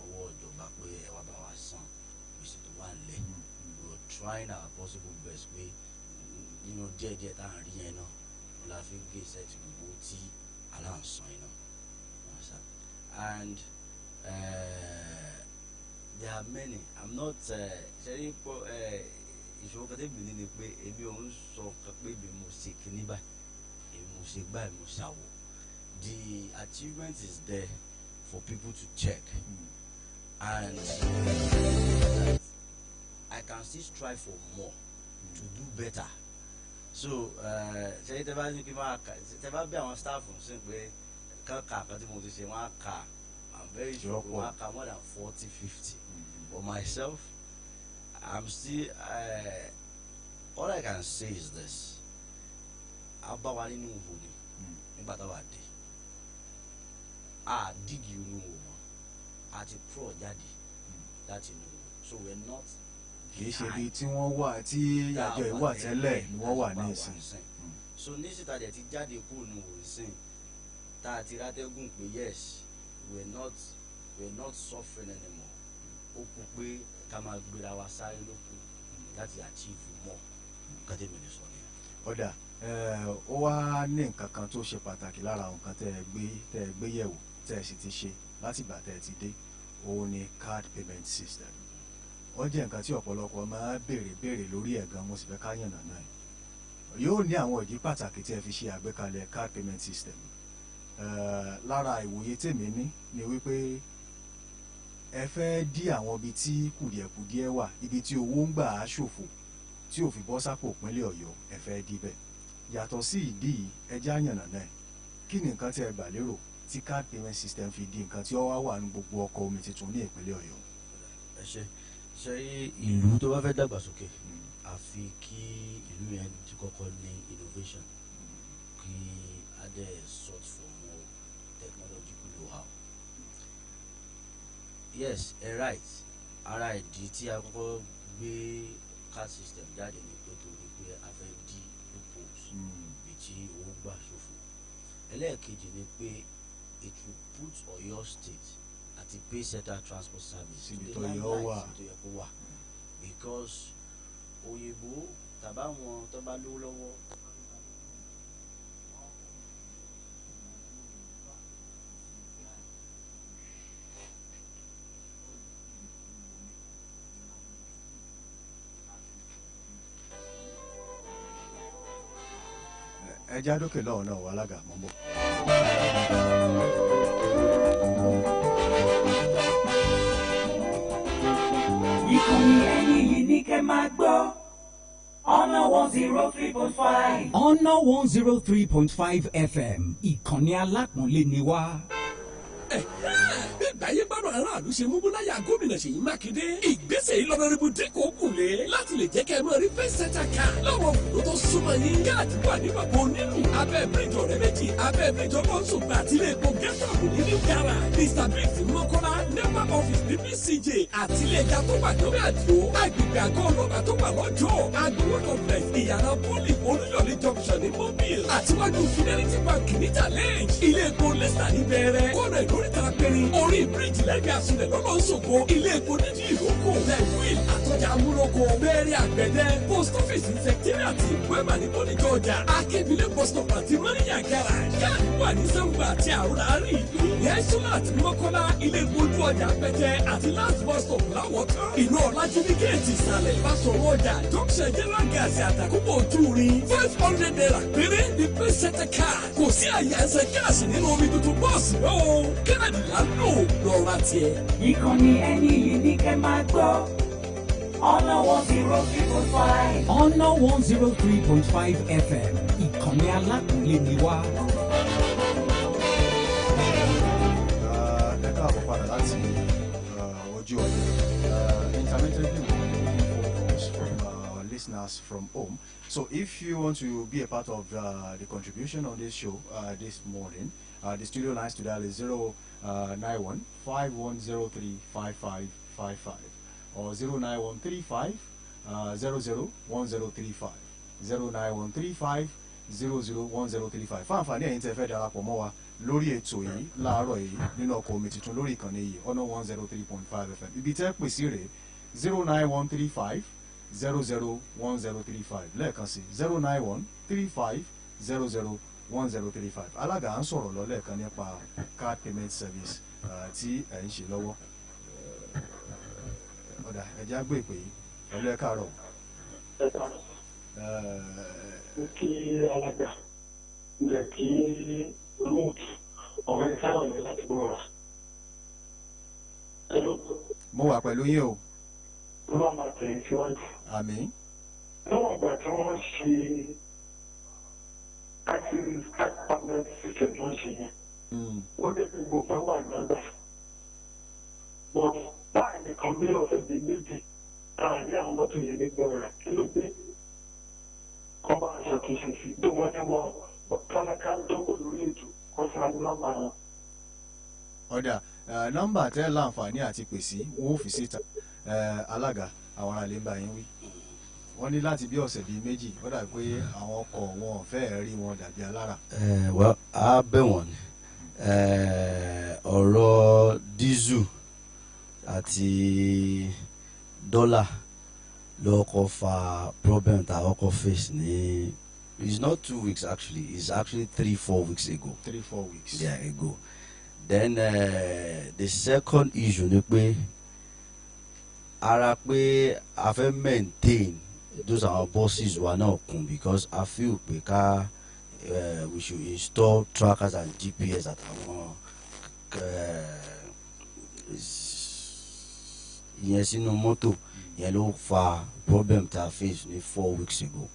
ọwọ́ ìjọba pé ẹ wá bá wa san gbèsè tó wà nílẹ̀. We were trying our possible best pé díẹ̀ tá à ń rí yẹn náà la fi ń gé set gbogbo tí aláǹsán yẹn náà. And there are many. I'm not ṣẹ́rí pọ̀ ìṣòro kan tẹ́bi ní ni pé èmi ò ń sọ pé èmi mo ṣe kíní báyìí èmi mo ṣe gbá èmi mo ṣàwọ̀. The achievement is there for people to check and I can still strive for more to do better. So ṣẹ́rí tẹ́ bá ní kí n máa kà tẹ́ bá bí àwọn staff ń sìn pé kàkà tí mo ti ṣe wọ́n á kà I'm very sure wọ́n á kà more than 40-50 but myself I'm still all I can say is this abawa nínú ihò ni nígbà táwa dé a dígì inú ihò wọn a ti pro jáde láti inú ihò so we're not kì í ṣe ibi tí wọ́n wà tí àjọ ìwà tẹ́lẹ̀ ni wọ́n wà ní ìsìn. so nísìta dẹ̀ ti jáde kúrò nínú ihò ìsìn tá a ti rátẹ́gùn pé yes we're not suffering anymore ó kú pé ká máa gbéra wa sáré lókun láti achieve more kẹ́tẹ́ mi lè sọ ni. ọ̀dà ó wá ní nǹkan kan tó ṣe pàtàkì lára nǹkan tẹ́ ẹ gbé yẹ̀wò tẹ́ ẹ sì ti ṣe láti ìgbà tẹ́ ẹ ti dé òun ni card payment system. ó jẹ́ nǹkan tí ọ̀pọ̀lọpọ̀ máa béèrè lórí ẹ̀ gan mo sì fẹ́ ká yànnà náà yóò ní àwọn ìdí pàtàkì tí ẹ fi ṣe àgbékalẹ̀ card payment system. Lára ìwòye tèmi ní ni wípé ẹ fẹ́ dí àwọn ibi tí kùdìẹ̀kùdìẹ̀ wà ibi tí owó ń gbà á ṣòfò tí ò fi bọ́ sápò ìpínlẹ̀ Ọ̀yọ́ ẹ fẹ́ dí bẹ́ẹ̀. Yàtọ̀ sí ìdí yìí ẹ já yànnà náà kí ni nǹkan tí ẹ gbà lérò tí card payment system fi di nǹkan tí ó wá wà ní gbogbo ọkọ̀ omi tuntun ní ìpínlẹ̀ Ọ̀yọ́. ẹ ṣe ìlú tó bá fẹ́ dàgbàsókè àfi kí ìlú yẹn ti kọ́kọ́ ní innovation kí á dẹ̀ sort for more technological know-how. Yes, right ara ìdí tí a kọ́kọ́ gbé card system jáde ní pé torí pé a fẹ́ dí loopholes bí tí owó gbà ṣòfò. Ẹlẹ́ẹ̀kejì ni pé it will put Ọ̀yọ́ State àti Pacesetter Transport Service síbi tó yẹ kó wà because òyìnbó tàbáwọn tó bá lówó lọ́wọ́. ẹ já dókè lọ́wọ́ náà wà alága mọ́ bọ̀. ìkànnì ẹni yìí ní kẹ́ máa gbọ́ ọ̀nà 103.5. ọ̀nà 103.5 FM ìkànnì alápọ̀nlé ni wá. Báyé gbádùn aráàlú ṣe mú búláyà gómìnà Ṣèyí Mákindé. Ìgbésẹ̀ yìí lọ́nàrẹ́bù dínkù ògùnlé láti lè jẹ́ kẹ́ ẹ mọ́ rí Pacesetter ká. Láwọn òbúdó tó súnmọ́ yín káàdì wà ní bàbá onílù. Abẹ́ bíríjì ọ̀rẹ́ méjì, abẹ́ bíríjì ọlọ́sùn àti ilé epo gẹ́tọ̀ ní New Gara. Mr. Biggs Mọ́kọ́lá nepa office ní BCJ àti ilé ẹja tó wà lórí àdìo agbègbè àgọ́ ọlọ́ba tó wà lọ́jọ́ agbowó complex ìyànà poli olúyọ̀lé junction ní mobile àtiwájú fidelity bank ní challenge ilé epo lẹ́sà ní bẹ̀rẹ̀ kọ́nà ìdóríta pẹ̀rin orí bíríìjì lẹ́gbẹ̀ẹ́ àsùnlẹ̀ lọ́lọ́sọ̀gbọ̀ ilé epo nídìí ìrókò lẹ́wìl àtọ́jà amúlòkọ bẹ́ẹ̀rẹ̀ àgbẹ̀dẹ post office secretariat wẹ́mà ní bọ́díjọ́ ọjà akébílẹ̀ bus stop àti mọ́níyà garage káàdì wà ní sẹ́wọ̀n àti àrùn àárín ìlú yẹ́sùn àti mọ́kànlá ilé ìgbójú ọjà pẹ̀tẹ́ àti last bus stop láwọ̀tán inú ọ̀làjú ní géètì ìsàlẹ̀ ìbásọ̀rọ̀ ọjà junction general gas àtàkùnbọ̀ ojú rin $500 péré ní pẹ́sẹ́tẹ̀ káàdì kò sí àyà ẹsẹ̀ gáàsì nínú Omi Tuntun bọ́ọ̀sì náà káàdì lálò lọ́ra tiẹ̀. ìkànnì ẹni yìí ní kẹ́ máa gbọ́ ọ̀nà 103.5. ọ̀nà 103.5 FM ìkànnì alákùnrin ni wá. ẹ káàbọ̀ padà láti ojú ọ̀dọ̀ intermittently from listeners from home. So if you want to be a part of the contribution on this show this morning, the studio lines to dial is 091 5103 5555 or 09135 001035 09135 001035. Fáǹfààní ẹ̀yin tẹ́ fẹ́ darapọ̀ mọ́ wa lórí ètò yìí láàárọ̀ yìí nínú ọkọ̀ Omi Tuntun lórí ìkànnì yìí ọ̀nà 103.5 FM. Ibi tẹ́ pè sí rèé 09135 001035 lẹ́ẹ̀kan sí 09135 001035. Alága à ń sọ̀rọ̀ lọ lẹ́ẹ̀kan nípa card payment service tí ẹ̀ ń ṣe lọ́wọ́. Ọ̀dà ẹ̀já gbé ìpè yìí pẹ̀lú ẹ̀ káàárọ̀. Kí alága jẹ́ kí root ọ̀rẹ́ sáwọn ní láti gbọ́ra. Mo wà pẹ̀lú yín o. Wọ́n máa tẹ̀yìn síwájú. Àmín. Níwọ̀n ìgbà tí wọ́n ṣe card payment system tó ń ṣe yẹn, ó dé bí gbogbo wà lọ́dọ̀. But báyìí nìkan bí ọ̀sẹ̀ bíi méjì láàárín àwọn mọ́tò yẹn ní gbọ́ra kí ló dé? Kọ́ bá ṣàtúnṣe sí tó wọ́n ní wọ́n kálákà dọ́gbò lórí ètò kan fún àwọn nọ́mbà wọn. Ọ̀dà nọ́mbà tẹ́ láǹfààní àti pèsè wọn ò fi síta alága àwọn aráàlú ń bá yín wí. Wọ́n ní láti bí ọ̀sẹ̀ bíi méjì ó dà pé àwọn ọkọ̀ wọn ò fẹ́ rí wọn dàbí alára. Well, a bẹ̀ wọ́n ni ọ̀rọ̀ dísù àti dọ́là lọ́kọ̀ fa problem tá a kọ́kọ́ face ní it's not 2 weeks actually, it's actually 3-4 weeks ago. 3-4 weeks. Yeah, ago. Then the second issue ni pé ara pé a fẹ́ maintain those our buses wa náà kún because I feel pé ká we should install trackers and GPS at àwọn ìyẹn sínú mọ́tò yẹn ló fa problem tá a face ní 4 weeks ago.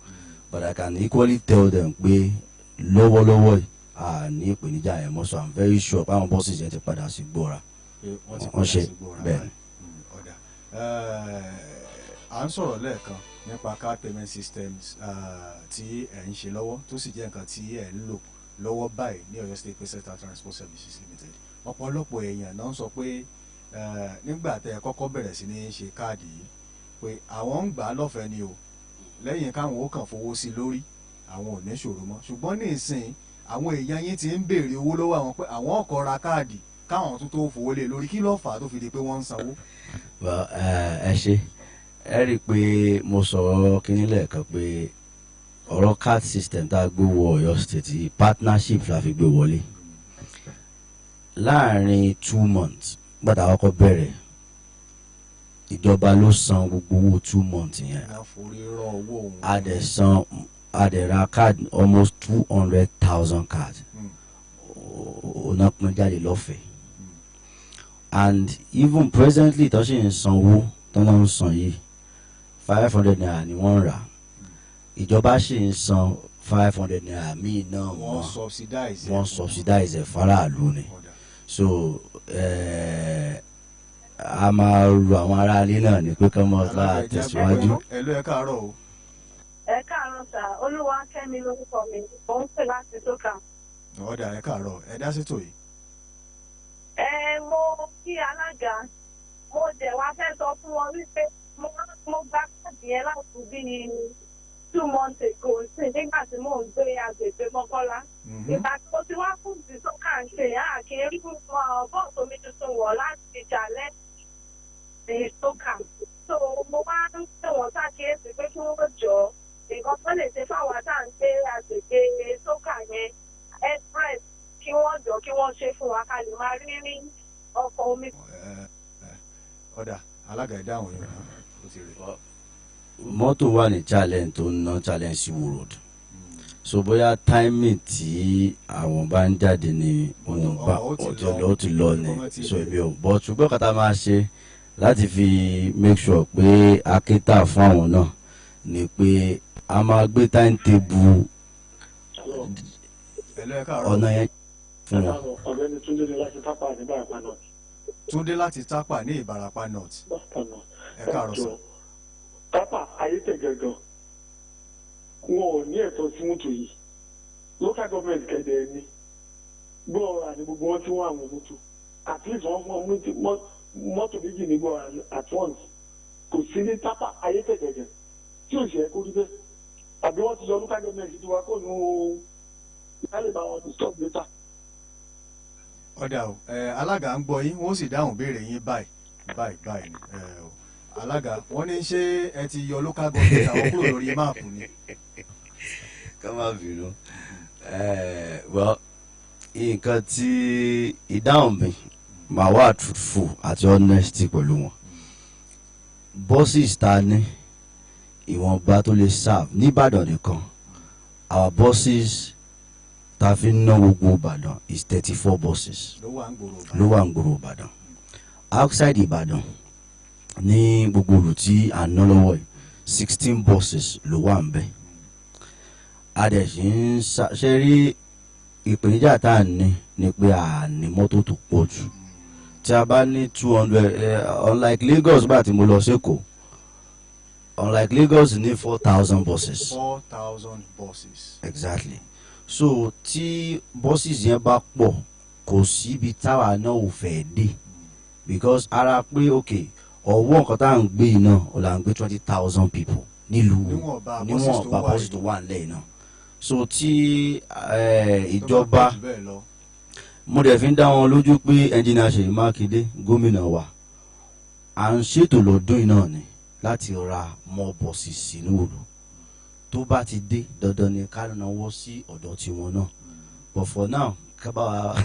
But I can equally tell them pé lọ́wọ́lọ́wọ́ yìí a ní ìpèníjà yẹn mọ́, so I'm very sure pé àwọn buses yẹn ti padà sí gbọ́ra. Wọ́n ṣe bẹ́ẹ̀ ni. Ọ̀dà à ń sọ̀rọ̀ lẹ́ẹ̀kan nípa card payment systems tí ẹ̀ ń ṣe lọ́wọ́ tó sì jẹ́ nǹkan tí ẹ̀ ń lò lọ́wọ́ báyìí ní Ọ̀yọ́ State Peseta Transport Services Limited. Ọ̀pọ̀lọpọ̀ èèyàn náà ń sọ pé nígbà tẹ́ ẹ kọ́kọ́ bẹ̀rẹ̀ sí ní ṣe káàdì yìí pé àwọn ń gbà á lọ́fẹ̀ẹ́ ni o lẹ́yìn káwọn ó kàn fowó sí lórí àwọn ò ní ṣòro mọ́, ṣùgbọ́n ní ìsìn àwọn èèyàn yín ti ń béèrè owó lọ́wọ́ àwọn pé àwọn ọkọ̀ ra káàdì káwọn tó tó fowó lé lórí. Kí ló fà á tó fi di pé wọ́n ń sanwó? Ẹ ṣe ẹ rí i pé mo sọ̀rọ̀ kínní lẹ́ẹ̀kan pé ọ̀rọ̀ card system tá a gbé wọ Ọ̀yọ́ State partnership la fi gbé wọlé. Láàárín 2 months gbàdá àkọ́kọ́ bẹ̀rẹ̀ ìjọba ló san gbogbo owó 2 months yẹn. A dẹ̀ ra card almost 200,000 cards. Ọ̀nà pín jáde lọ́fẹ̀ẹ́. And even presently tó ṣe ń sanwó tó náà ń san yìí 500 naira ni wọ́n rà. Ìjọba ṣì ń san 500 naira míì náà wọ́n subsidize ẹ̀ faraàlú ni. So a máa ro àwọn aráalé náà ní pé kí wọ́n máa tẹ̀síwájú. Ẹ̀lú ẹ káàárọ̀ o. Ẹ káàárọ̀ sà, Olúwakẹ́mi lórúkọ mi, mò ń pè láti Sókà. Ọ̀dà ẹ káàárọ̀, ẹ dá sétò yìí. Mo kí alága, mo dẹ̀ wá fẹ́ sọ fún wọn wípé mo gba káàdì yẹn láti bí 2 months ago sí nígbà tí mò ń gbé agbègbè Mọ́kọ́lá. Ìgbà tí mo ti wá fún ìdí tó kà ń ṣe àkíyèrí fún bọ́ọ̀sì Omi Tuntun wọ̀ láti jalè ní sókà. So mo wá ń pè wọ́n ṣàkíyèsí pé kí wọ́n jọ nǹkan tó lè ṣe fáwọn tá à ń gbé agbègbè sókà yẹn express kí wọ́n jọ kí wọ́n ṣe fún wa ká lè máa rí ọkọ̀ omi. Ọ̀dà alága ìdáhùn yìí ó ti rí. Mọ́tò wà ní challenge tó ń ná challenge sí Wo Road. So bóyá timing tí àwọn bá ń jáde ní wọn bá ó ti lọ ní so ibi ò bọ́ ṣùgbọ́n kàtà máa ṣe láti fi make sure pé akéta fún àwọn náà ni pé a máa gbé timetable ọ̀nà yẹn fún wọn. Ọ̀gbẹ́ni Túndé ní láti tápà ní Ìbàràpá North. Túndé láti tápà ní Ìbàràpá North. Ẹ káàárọ̀ sọ. Tápà ayétẹ̀ gangan wọn ò ní ẹ̀tọ́ sí mọ́tò yìí. Local government kẹ̀dẹ̀ ẹni gbọ́ àní gbogbo wọn tí wọ́n àwọn mọ́tò. At least wọ́n fún mọ́tò méjì ní gbọ́ at once. Kò sí ní tápà ayétẹ̀ gangan tí ò ṣe é kó rí bẹ́ẹ̀. Àbí wọ́n ti yọ local government ti wá kó nu ìyáálé bá wọn disturb later. Ọ̀dà o alága ń gbọ́ yín wọ́n sì dáhùn béèrè yín báyìí alága wọ́n ní ṣé ẹ ti yọ local government àwọn kúrò lórí máàpù ni. Ká má bínú nǹkan tí ìdáhùn mi máa wà truthful àti honesty pẹ̀lú wọn. Buses ta ní ìwọ̀nba tó lè serve ní Ìbàdàn nìkan our buses ta fi ń ná gbogbo Ìbàdàn is 34 buses ló wà ń gbòòrò Ìbàdàn. Outside Ìbàdàn ní gbogbo olù tí à ń ná lọ́wọ́ yìí 16 buses ló wà ń bẹ̀. A dẹ̀ ṣe ń ṣe rí ìpèníjà tá à ní ni pé a ní mọ́tò tó pọ̀ jù. Tí a bá ní 200 unlike Lagos bá ti mo lọ sẹ́kọ̀ọ́ unlike Lagos ní 4,000 buses. 4,000 buses. Exactly. So tí buses yẹn bá pọ̀ kò síbi táwa náà ò fẹ́ dé because ara pé okay ọwọ́ nǹkan tá à ń gbé yìí náà ó là ń gbé 20,000 people nílùú níwọ̀n bá buses tó wà nílẹ̀ náà. So tí ìjọba mo dẹ̀ fi ń dá wọn lójú pé ẹnjìnìà Ṣèyí Mákindé gómìnà wa à ń ṣètò lọ́dún yìí náà ni láti ra more buses sínú òru tó bá ti dé dandan ni ká náwó sí ọ̀dọ̀ tiwọn náà but for now ká bá wa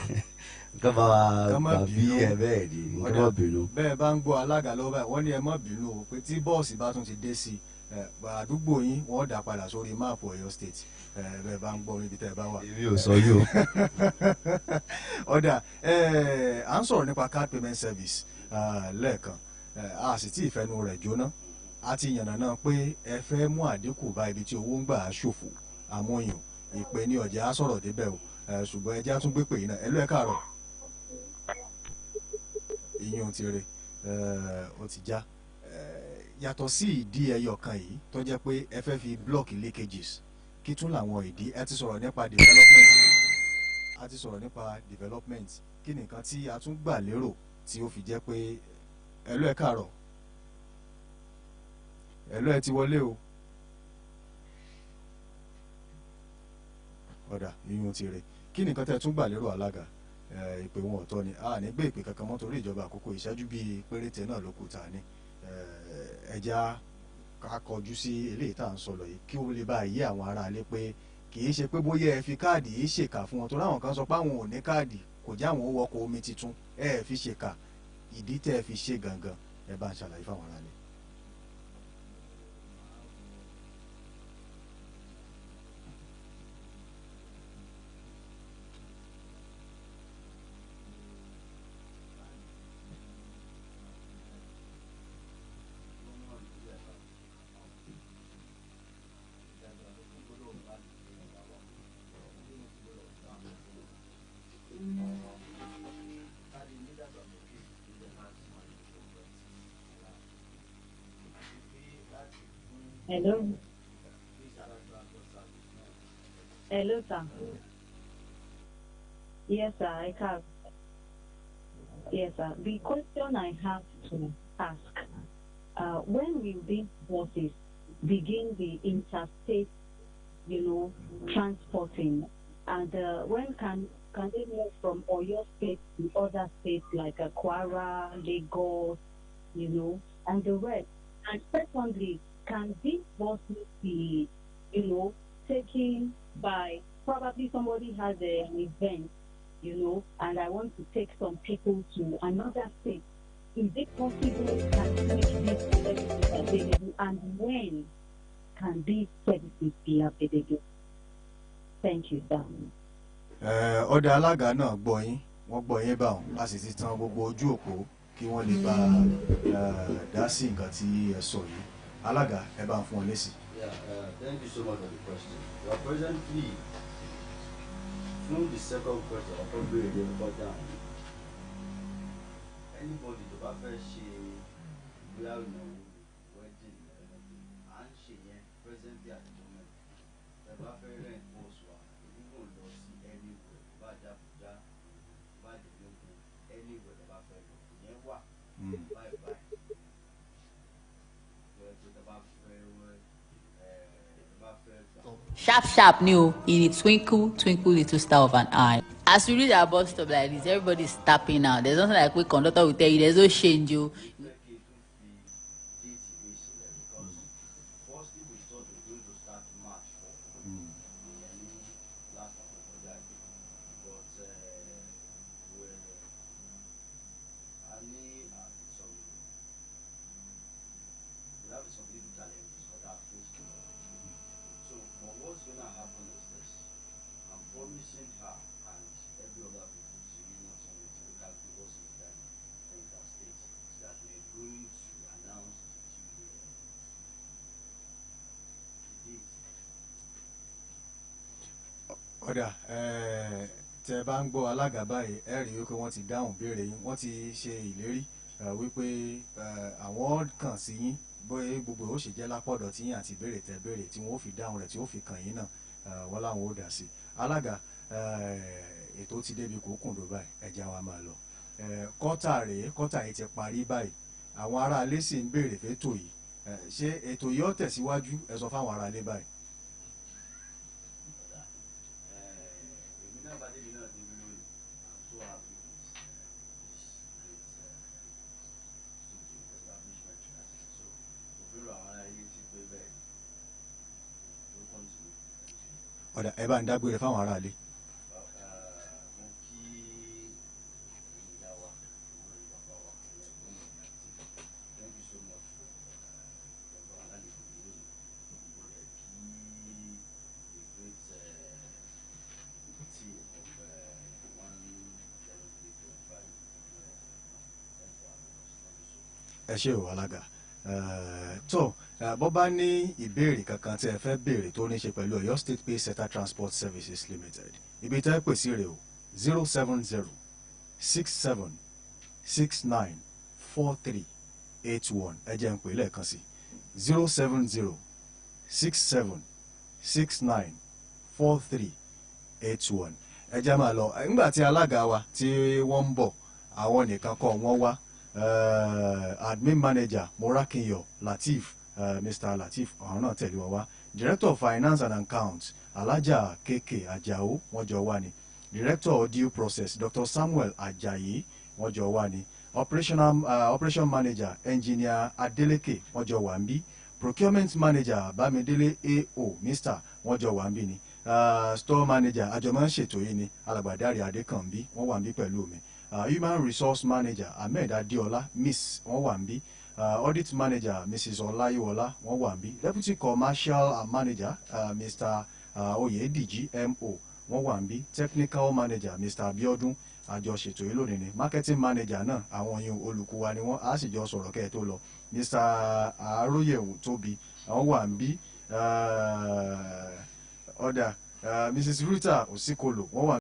gbà bí ẹ bẹ́ẹ̀ ni ká má bínú. Bẹ́ẹ̀ bá ń gbọ́ alága lọ́wọ́ báyìí wọ́n ní ẹ má bínú o pé tí bọ́ọ̀sì bá tún ti dé sí àdúgbò yín wọ́n dà padà sórí máàpù Ọ̀yọ́ state bẹ́ẹ̀ bá ń gbọ́ níbi tẹ́ ẹ bá wà. èmi ò sọ yìí o. Ọ̀dà à ń sọ̀rọ̀ nípa card payment service lẹ́ẹ̀kan a sì tí ìfẹ́nu rẹ̀ jóná a ti yànnàná pé ẹ fẹ́ mú àdínkù bá ibi tí owó ń gbà ṣòfò àmúyàn ìpè ní ọ̀jẹ̀ á sọ̀rọ̀ débẹ̀ o ṣùgbọ́n ẹjẹ́ á tún gbé pè yín náà ẹ ló ẹ káàárọ̀ ìyún ti rè ó ti já yàtọ̀ sí ìdí ẹyọ kan yìí tó jẹ́ pé ẹ fẹ́ fi block leakages kí tún làwọn ìdí ẹ ti sọ̀rọ̀ nípa development kí nìkan tí a tún gbà lérò tí ó fi jẹ́ pé ẹ ló ẹ káàárọ̀ ẹ̀lú ẹ ti wọlé o ọ̀dà yíyún ti rè kí nìkan tẹ́ tún gbà lérò alága ìpè wọn ọ̀tọ̀ ni a ní gbé ìpè kankan mọ́ torí ìjọba àkókò ìṣẹ́jú bíi péréte náà ló kù ta ní ẹja ká kọjú sí eléyìí tá à ń sọ̀rọ̀ yìí kí ó lè bá yé àwọn aráalé pé kì í ṣe pé bóyá ẹ fi káàdì yìí ṣèkà fún wọn torí àwọn kan sọ pé àwọn ò ní káàdì kò já àwọn wọkọ̀ omi tuntun ẹ fi ṣèkà ìdí tẹ́ ẹ fi ṣe gangan ẹ bá ń ṣàlàyé fáwọn aráalé. Hello. Hello, sir. Yes, sir. I can. Yes, sir. The question I have to ask, when will these buses begin the interstate, transporting? And when can they move from Oyo State to other states like Kwara, Lagos, and the rest? And secondly, can these buses be, taken by, probably somebody has an event, and I want to take some people to another state. Is it possible can make these services available, and when can these services be available? Thank you, sir. Ọ̀dà alága náà gbọ́ yín, wọ́n gbọ́ yín báwọn, a sì ti tan gbogbo ojú òpó kí wọ́n lè bá dá sí nǹkan tí ẹ sọ yìí. Alága, ẹ bá ń fún ọ lésì. Thank you so much for the question. You are presently through the second question, I'll probably report down. Anybody to bá fẹ́ ṣe ìgbéyàwó ìnáwó wedding and ṣe yẹn presently at the moment. Ẹ bá fẹ́ rent bus wa, èyí kò lọ sí anywhere, bá Abuja, bá Enugu, anywhere ẹ bá fẹ́ lọ. Ìyẹn wà báyìí. Sharp new in a twinkle little star of an eye. As we reach our bus stop like this, everybody's tapping out. There's nothing like we conductor will tell you there's no change you. Ọ̀dà tẹ́ bá ń gbọ́ alága báyìí ẹ rí wípé wọ́n ti dáhùn béèrè yín, wọ́n ti ṣe ìlérí wípé àwọn kàn sí yín bóyá gbogbo ó ṣe jẹ́ lápọ̀dọ̀ tí yín àti béèrè tẹ́ béèrè tí wọ́n ó fi dáhùn rẹ̀ tí ó fi kàn yín náà wọ́n láwọn ó dà sí. Alága, ètò ti débi kòókùndó báyìí ẹ̀jẹ̀ wa máa lọ. Kọ́tà yìí ti parí báyìí, àwọn aráalé sì ń béèrè fétò yìí. Ṣé ètò yìí ó tẹ̀síwájú? Ẹ sọ fáwọn aráalé báyìí. Ọ̀dà ẹ bá ń dágbére fáwọn aráalé. Ẹ ṣé o alága. Tó bó bá ní ìbéèrè kankan tí ẹ fẹ́ béèrè tó ní ṣe pẹ̀lú Ọ̀yọ́ State Pace Setter Transport Services Limited, ibi tẹ́ pè sí rè o 070-6769-4381. ẹ jẹ́ n pè lẹ́ẹ̀kan sí 070-6769-4381. ẹ jẹ́ máa lọ nígbà tí alága wa tí wọ́n ń bọ̀ àwọn nìkan kọ́ wọ́n wá. Admin manager Morakinyo Latif, Mr. Latif ọ̀hún náà tẹ̀lé wọn wá. Director of Finance and Accounts Alhaja Keke Ajao wọ́n jọ wá ní. Director of Due Process Dr. Samuel Ajayi wọ́n jọ wá ní. Operation Manager Engineer Adeleke wọ́n jọ wá ń bí. Procurement Manager Bamidele AO Mr. wọ́n jọ wá ń bí ni. Store Manager àjọmọ́ ń ṣètò yìí ni Alàgbàdáre Adékànbí wọ́n wá ń bí pẹ̀lú mi. Human Resource Manager Ahmed Adiola Miss wọ́n wà ń bí. Audit Manager Mrs. Olayiwola wọ́n wà ń bí. Deputy Commercial Manager Mr. Oyediji MO wọ́n wà ń bí. Technical Manager Mr. Abiodun àjọṣètò yìí lónìí ni. Marketing Manager náà àwọn yìí olùkọ́ wa ni wọ́n á sì jọ sọ̀rọ̀ kẹ́ ẹ̀ tó lọ. Mr. Aróyèwò Tóbi wọ́n wà ń bí. Ọ̀dà Mrs. Rita Osikolo wọ́n wà